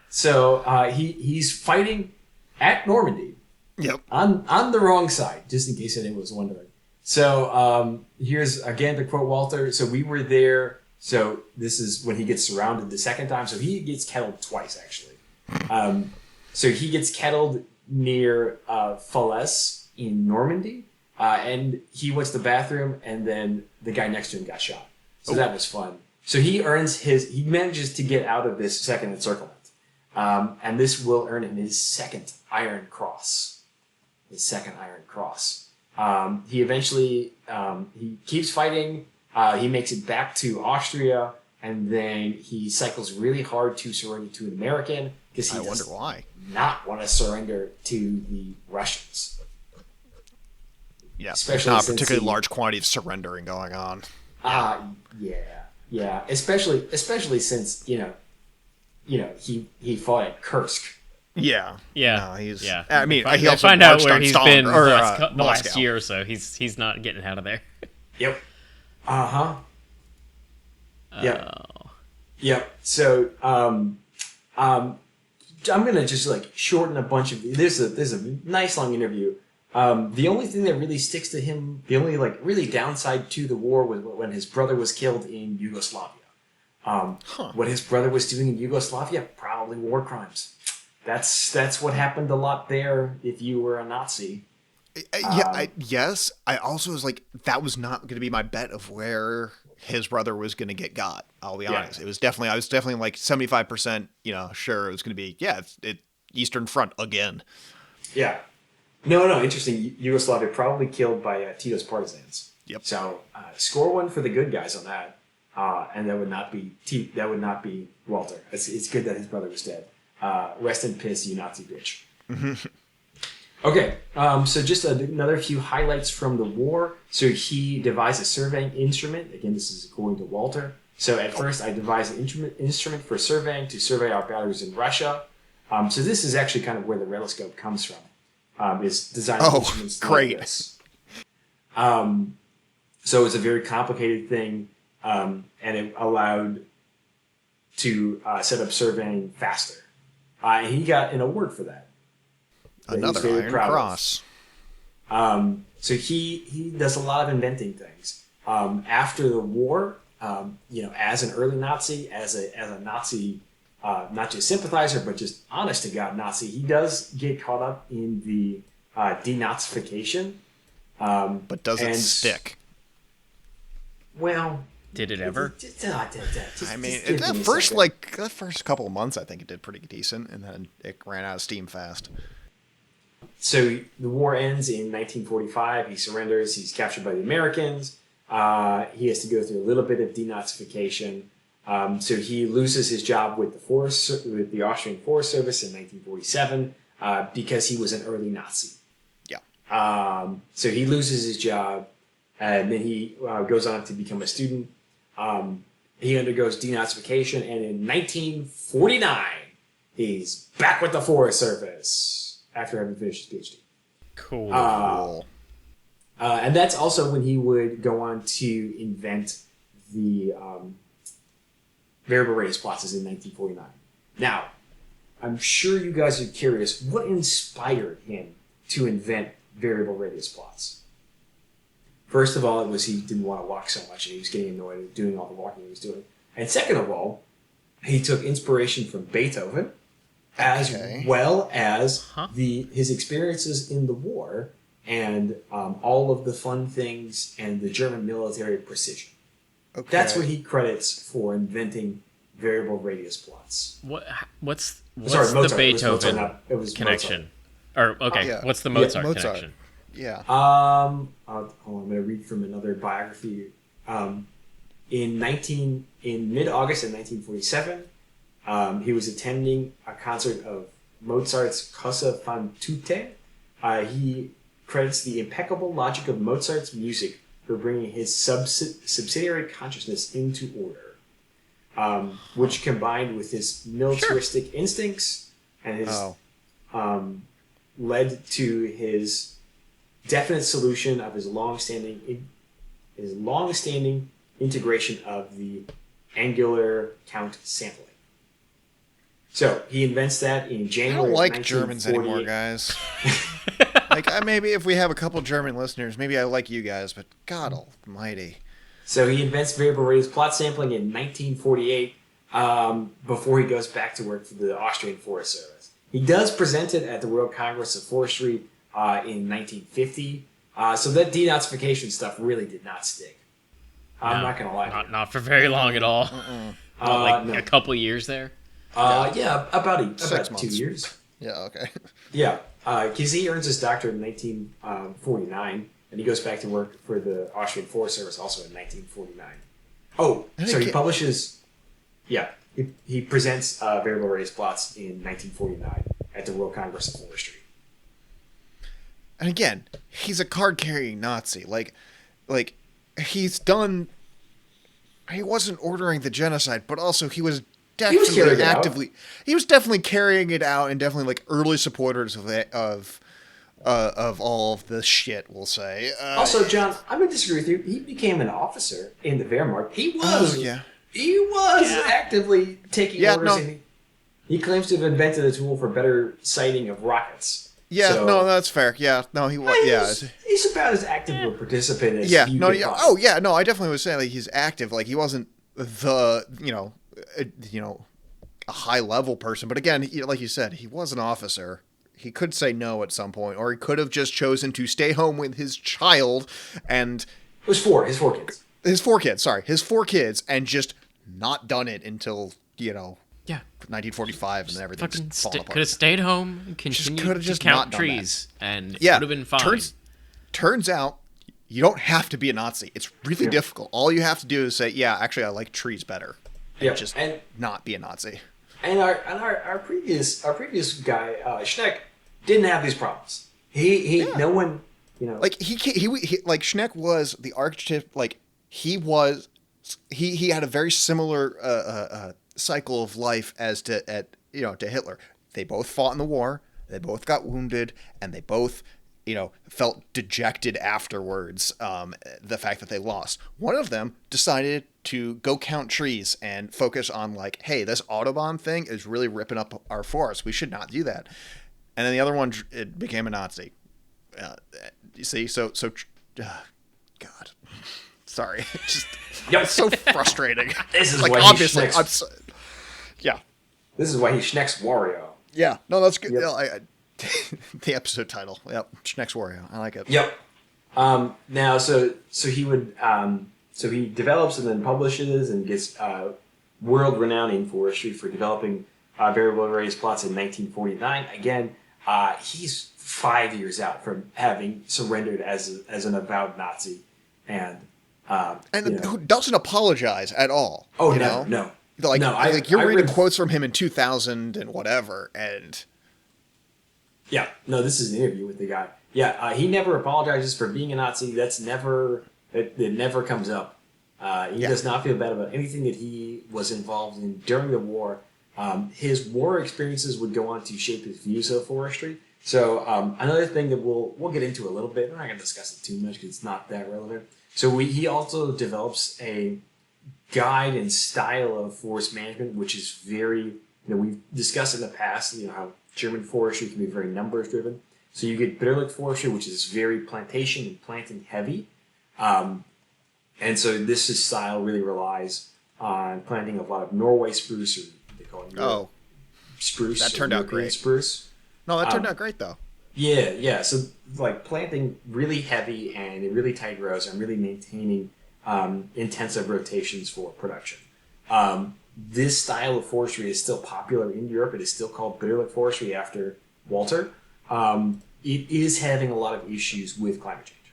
So he's fighting at Normandy Yep. on the wrong side, just in case anyone was wondering. So here's again to quote Walter. So we were there. So this is when he gets surrounded the second time. So he gets kettled twice actually. So he gets kettled near Falaise in Normandy, and he went to the bathroom, and then the guy next to him got shot. So that was fun. So he manages to get out of this second encirclement, and this will earn him his second Iron Cross. He eventually he keeps fighting. He makes it back to Austria, and then he cycles really hard to surrender to an American because he I wonder does why. not want to surrender to the Russians. Yeah, there's Especially not a since particularly he- large quantity of surrendering going on. Yeah. Especially since he fought at Kursk. Yeah. Yeah. No, he's... Yeah. I mean, They he also find out marched where on he's Stalin, been or, the last Moscow. year or so. He's not getting out of there. Yep. Uh-huh. Yep. Oh. Yep. So I'm gonna just like shorten a bunch of there's a nice long interview. The only thing that really sticks to him, the only like really downside to the war was when his brother was killed in Yugoslavia. What his brother was doing in Yugoslavia, probably war crimes. That's what happened a lot there if you were a Nazi. Yes. I also was like, that was not going to be my bet of where his brother was going to get got. I'll be honest. I was definitely like 75%, sure it was going to be, it's Eastern Front again. Yeah. No, interesting. Yugoslavia probably killed by Tito's partisans. Yep. So score one for the good guys on that, and that would not be Walter. It's good that his brother was dead. Rest in piss, you Nazi bitch. Okay, so just another few highlights from the war. So he devised a surveying instrument. Again, this is according to Walter. So at first, I devised an instrument for surveying to survey our batteries in Russia. So this is actually kind of where the rotoscope comes from. Is designing instruments great. like this. So it's a very complicated thing, and it allowed to set up surveying faster. And he got an award for that. Another Iron Cross. So he does a lot of inventing things. After the war, as an early Nazi, as a Nazi, not just sympathizer, but just honest to God Nazi, he does get caught up in the denazification. But doesn't stick. Well, Did it ever? I mean, the first couple of months, I think it did pretty decent, and then it ran out of steam fast. So the war ends in 1945. He surrenders. He's captured by the Americans. He has to go through a little bit of denazification. So he loses his job with the Austrian Forest Service in 1947 because he was an early Nazi. So he loses his job, and then he goes on to become a student. He undergoes denazification, and in 1949, he's back with the Forest Service after having finished his PhD. Cool. And that's also when he would go on to invent the variable radius plots in 1949. Now, I'm sure you guys are curious, what inspired him to invent variable radius plots? First of all, it was he didn't want to walk so much, and he was getting annoyed at doing all the walking he was doing. And second of all, he took inspiration from Beethoven, as well as his experiences in the war and all of the fun things and the German military precision. Okay. That's what he credits for inventing variable radius plots. What's Mozart. The Beethoven it was connection? What's the Mozart connection? Yeah. I'm going to read from another biography. In mid-August of 1947, he was attending a concert of Mozart's Cosa fan tutte. He credits the impeccable logic of Mozart's music for bringing his subsidiary consciousness into order, which combined with his militaristic instincts and his led to his definite solution of his long-standing integration of the angular count sampling. So he invents that in January. I don't like Germans anymore, guys. Maybe if we have a couple German listeners, maybe I like you guys, but God Almighty. So he invents variable radius plot sampling in 1948 before he goes back to work for the Austrian Forest Service. He does present it at the World Congress of Forestry in 1950. So that denazification stuff really did not stick. I'm not going to lie. Not for very long at all. A couple years there. About 6 2 years. Yeah, okay. Yeah, because he earns his doctorate in 1949, and he goes back to work for the Austrian Forest Service also in 1949. Oh, so he publishes... Yeah, he presents variable radius plots in 1949 at the World Congress of Forestry. And again, he's a card-carrying Nazi. He's done... He wasn't ordering the genocide, but also he was definitely he was definitely carrying it out, and definitely early supporters of all of this shit, we'll say. Also, John, I'm going to disagree with you. He became an officer in the Wehrmacht. He was actively taking orders. No. And he claims to have invented a tool for better sighting of rockets. Yeah, so, no, that's fair. Yeah, no, he was. Yeah, he's about as active a participant as I definitely was saying he's active. He wasn't the a high level person, but again, like you said, he was an officer. He could say no at some point, or he could have just chosen to stay home with his child and his four kids. His four kids, and just not done it until 1945, and everything just falling apart. Could have stayed home and continued to count trees, and it would have been fine. Turns out, you don't have to be a Nazi. It's really difficult. All you have to do is say, "Yeah, actually, I like trees better," and not be a Nazi. And our previous guy Schneck didn't have these problems. No one Schneck was the archetype. He had a very similar cycle of life as to Hitler. They both fought in the war. They both got wounded, and they both felt dejected afterwards. The fact that they lost. One of them decided to go count trees and focus on hey, this Autobahn thing is really ripping up our forest. We should not do that. And then the other one became a Nazi. You see, God, sorry, it's so frustrating. This is why obviously, This is why he Schneck's Wario. Yeah, no, that's good. Yep. The episode title. Yep, Schneck's Wario. I like it. Yep. Now, so he would, so he develops and then publishes and gets world renowned in forestry for developing variable radius plots in 1949. Again, he's 5 years out from having surrendered as an avowed Nazi, and And who doesn't apologize at all. Oh, you no, know? no. Like, No, like you're reading quotes from him in 2000 and whatever, and yeah, no, this is an interview with the guy. Yeah, he never apologizes for being a Nazi. That's never, it never comes up. He does not feel bad about anything that he was involved in during the war. His war experiences would go on to shape his views of forestry. So another thing that we'll get into a little bit. We're not going to discuss it too much because it's not that relevant. So he also develops a guide and style of forest management, which is very, we've discussed in the past, how German forestry can be very numbers driven. So you get Bitterlich forestry, which is very plantation and planting heavy. And so this style really relies on planting a lot of Norway spruce, or they call it spruce. That turned out great. Spruce. No, that turned out great though. Yeah. So like planting really heavy and in really tight rows and really maintaining intensive rotations for production. This style of forestry is still popular in Europe. It is still called Bitterlich forestry after Walter. It is having a lot of issues with climate change.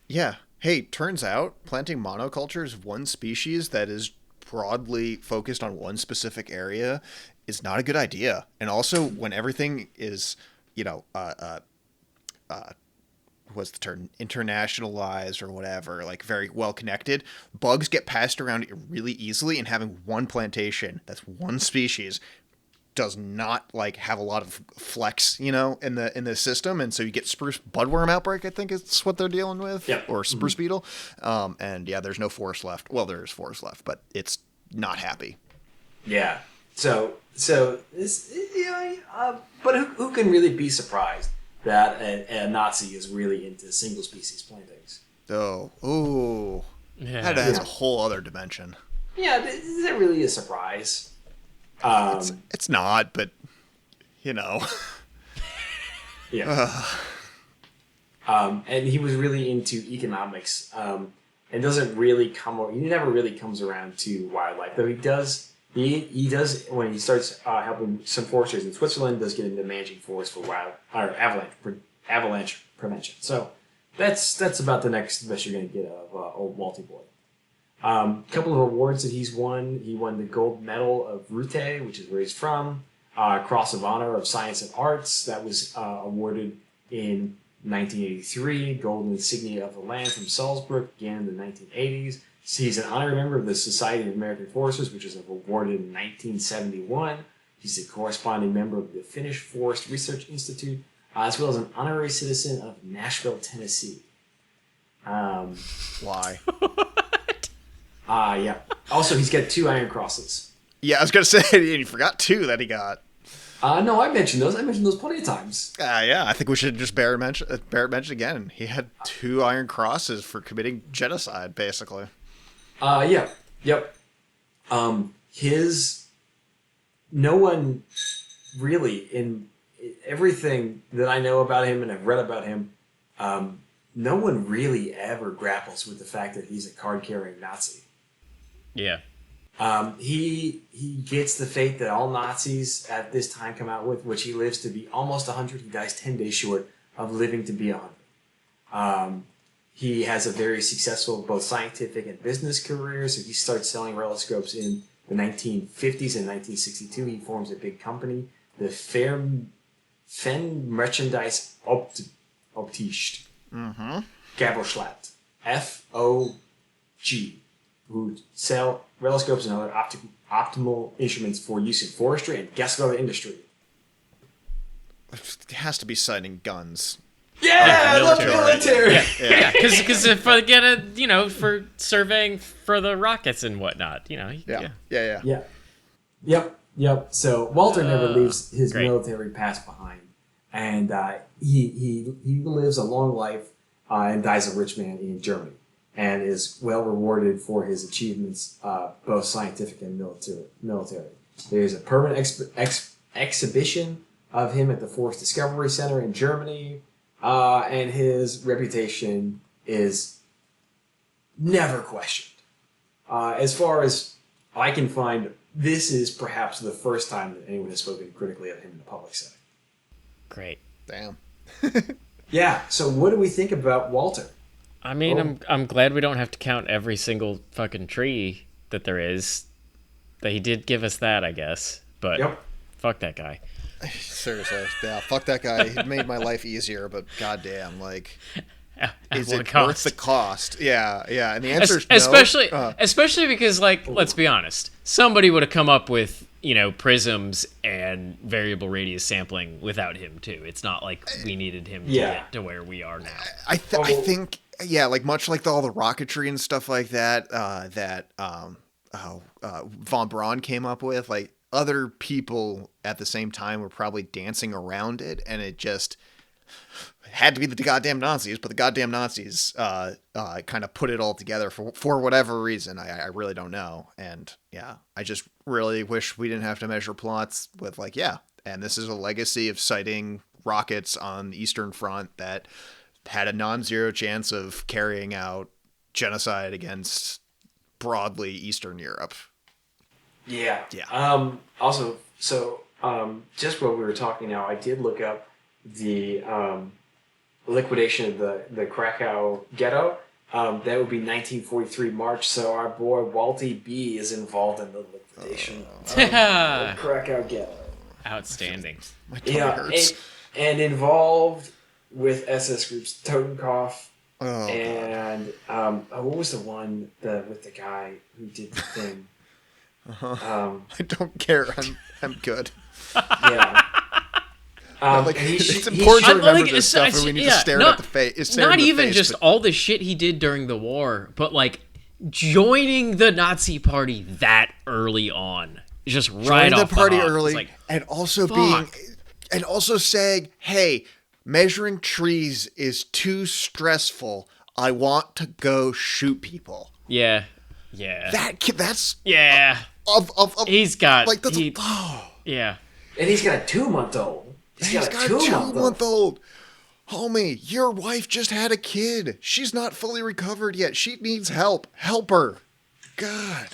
Yeah. Hey, turns out planting monocultures of one species that is broadly focused on one specific area is not a good idea. And also, when everything is, what's the term, internationalized or whatever, like very well connected, bugs get passed around really easily, and having one plantation that's one species does not like have a lot of flex, in the system, and so you get spruce budworm outbreak. I think it's what they're dealing with, or spruce beetle. And yeah, there's no forest left. Well, there is forest left, but it's not happy. Yeah. So this, but who can really be surprised that a Nazi is really into single species plantings? That has a whole other dimension. Yeah, is that really a surprise? It's not, but yeah. And he was really into economics, and doesn't really he never really comes around to wildlife, though he does when he starts helping some foresters in Switzerland, does get into managing forests for avalanche prevention. So that's about the next best you're going to get of old Walty Boy. Couple of awards that he's won. He won the Gold Medal of Rute, which is where he's from. Cross of Honor of Science and Arts, that was awarded in 1983. Gold Insignia of the Land from Salzburg, again in the 1980s. So he's an honorary member of the Society of American Foresters, which was awarded in 1971. He's a corresponding member of the Finnish Forest Research Institute, as well as an honorary citizen of Nashville, Tennessee. Why? Yeah. Also, he's got 2 Iron Crosses. Yeah, I was going to say, and you forgot 2 that he got. No, I mentioned those. I mentioned those plenty of times. Yeah, I think we should just bear it mention again. He had 2 Iron Crosses for committing genocide, basically. Yeah. Yep. No one really, in everything that I know about him and I've read about him, no one really ever grapples with the fact that he's a card-carrying Nazi. Yeah. He gets the fate that all Nazis at this time come out with, which he lives to be almost 100. He dies 10 days short of living to be 100. He has a very successful both scientific and business career. So he starts selling reloscopes in the 1950s. In 1962, he forms a big company, the Fen Merchandise Optischt. Gabelschlatt. FOG. Who sell reloscopes and other optimal instruments for use in forestry and guess what other industry? It has to be citing guns. Yeah, I love the military. Yeah, because if I get for surveying for the rockets and whatnot, Yeah. Yep. So Walter never leaves his great. military past behind, and he lives a long life and dies a rich man in Germany, and is well rewarded for his achievements, both scientific and military. There's a permanent exhibition of him at the Forest Discovery Center in Germany, and his reputation is never questioned. As far as I can find, this is perhaps the first time that anyone has spoken critically of him in a public setting. Great. Damn. Yeah, so what do we think about Walter? I mean, I'm glad we don't have to count every single fucking tree that there is. That he did give us that, I guess. But fuck that guy. Seriously, yeah, fuck that guy. He made my life easier, but goddamn, like, is it worth the cost? Yeah, and the answer is no. Especially because, like, let's be honest, somebody would have come up with, you know, prisms and variable radius sampling without him too. It's not like we needed him to get to where we are now. I think, yeah, like much like all the rocketry and stuff like that, von Braun came up with, like, other people at the same time were probably dancing around it, and it just had to be the goddamn Nazis, but the goddamn Nazis kind of put it all together for whatever reason. I really don't know. And yeah, I just really wish we didn't have to measure plots with, like, and this is a legacy of sighting rockets on the Eastern Front that had a non-zero chance of carrying out genocide against broadly Eastern Europe. Yeah. Also, so just while we were talking now, I did look up the liquidation of the Krakow ghetto. That would be 1943 March. So our boy Walty B is involved in the liquidation of the Krakow ghetto. Outstanding. My tummy hurts. And involved with SS groups Totenkopf. And what was the one with the guy who did the thing? I don't care. I'm good. Yeah. It's important to remember this stuff, and we need to stare at the face. Not even just all the shit he did during the war, but like joining the Nazi Party that early on, just right off the party early, like, and also saying, "Hey, measuring trees is too stressful. I want to go shoot people." Yeah. That's he's got like that's yeah, and he's got a 2-month-old. He's got a 2-month-old. Homie, your wife just had a kid. She's not fully recovered yet. She needs help. Help her. God.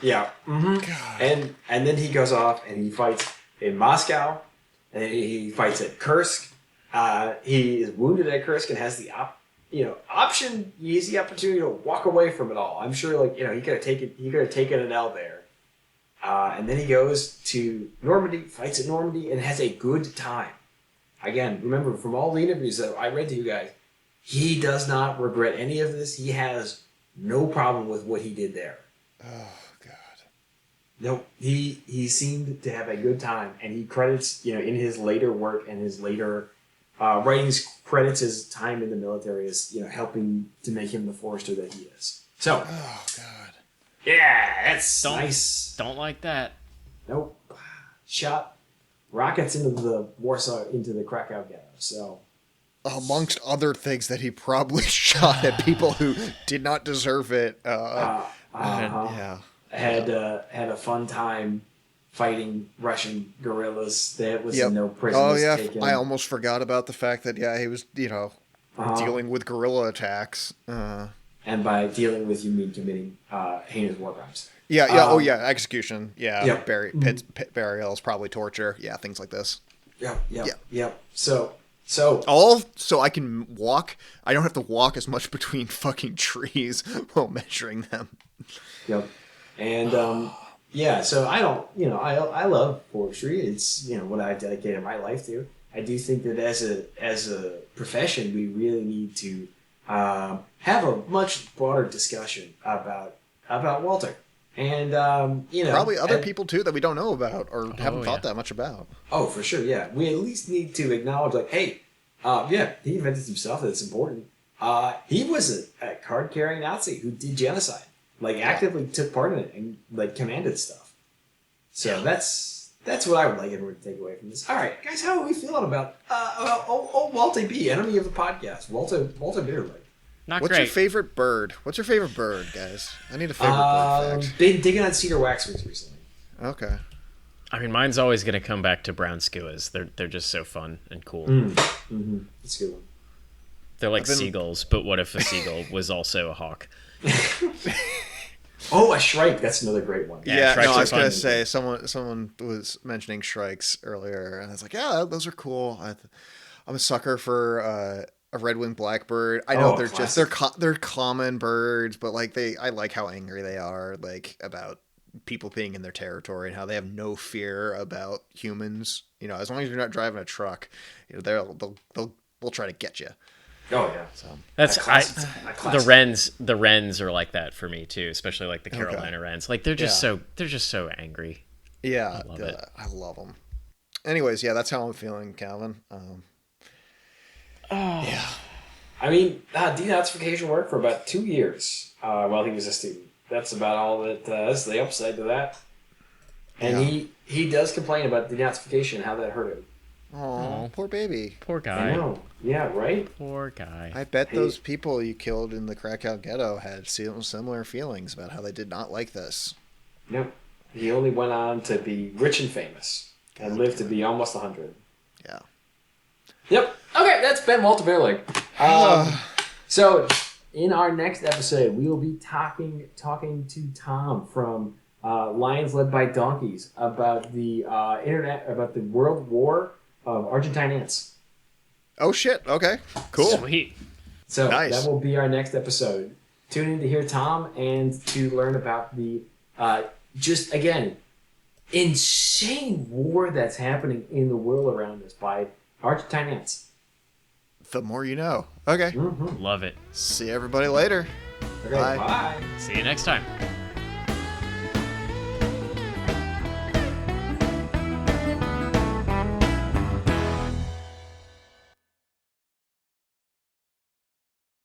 Yeah. Mm-hmm. God. And then he goes off and he fights in Moscow, and he fights at Kursk. He is wounded at Kursk and has the option. He has the opportunity to walk away from it all. I'm sure, like, he could have taken an L there. And then he goes to Normandy, fights at Normandy, and has a good time. Again, remember, from all the interviews that I read to you guys, he does not regret any of this. He has no problem with what he did there. Oh, God. Nope. He seemed to have a good time, and he credits, in his later work and his later writings, credits his time in the military as, helping to make him the forester that he is. So. Oh, God. Yeah, that's nice. Don't like that. Nope. Shot rockets into the Krakow ghetto. So, amongst other things that he probably shot at people who did not deserve it. Had a fun time fighting Russian guerrillas. There was no prisoners taken. I almost forgot about the fact that he was dealing with guerrilla attacks. And by dealing with, you mean committing heinous war crimes. Execution. Yeah, pit burials, probably torture. Yeah, things like this. Yep. So I can walk. I don't have to walk as much between fucking trees while measuring them. Yep. And so I don't, I love forestry. It's, what I dedicated my life to. I do think that as a profession, we really need to have a much broader discussion about Walter, and probably other people too that we don't know about or haven't thought that much about. Oh, for sure, yeah. We at least need to acknowledge, like, hey, he invented some stuff that's important. He was a card-carrying Nazi who did genocide, like actively took part in it and like commanded stuff. So that's what I would like everyone to take away from this. All right, guys, how are we feeling about Walter B, enemy of the podcast, Walter Bitterlich? What's your favorite bird? What's your favorite bird, guys? I need a favorite bird fact. Been digging on cedar waxwings recently. Okay. I mean, mine's always going to come back to brown skuas. They're just so fun and cool. Mm-hmm. That's a good one. They're like seagulls, but what if a seagull was also a hawk? Oh, a shrike. That's another great one. Yeah, I was going to say, someone was mentioning shrikes earlier, and I was like, yeah, those are cool. I'm a sucker for a red-winged blackbird. I know they're classic. they're common birds, but like I like how angry they are, like about people being in their territory and how they have no fear about humans. You know, as long as you're not driving a truck, you know, they'll try to get you. Oh yeah. So That's That classic. the wrens are like that for me too, especially like the Carolina wrens. Like they're just so angry. yeah, I love it. I love them. Anyways, yeah, that's how I'm feeling, Calvin. Yeah. I mean, denazification worked for about 2 years while he was a student. That's about all that. That's the upside to that. And he does complain about denazification, how that hurt him. Oh, poor baby. Poor guy. I know. Yeah, right? Poor guy. I bet those people you killed in the Krakow ghetto had similar feelings about how they did not like this. Nope. He only went on to be rich and famous and lived to be almost 100. Yeah. Yep. Okay, that's Ben Walter Bitterlich. So, in our next episode, we will be talking to Tom from Lions Led by Donkeys about the about the World War of Argentine ants. Oh shit. Okay. Cool. Sweet. So Nice. that will be our next episode. Tune in to hear Tom and to learn about the just again insane war that's happening in the world around us by Argentine ants. The more you know. Okay. Love it. See everybody later. Okay, Bye. bye. See you next time.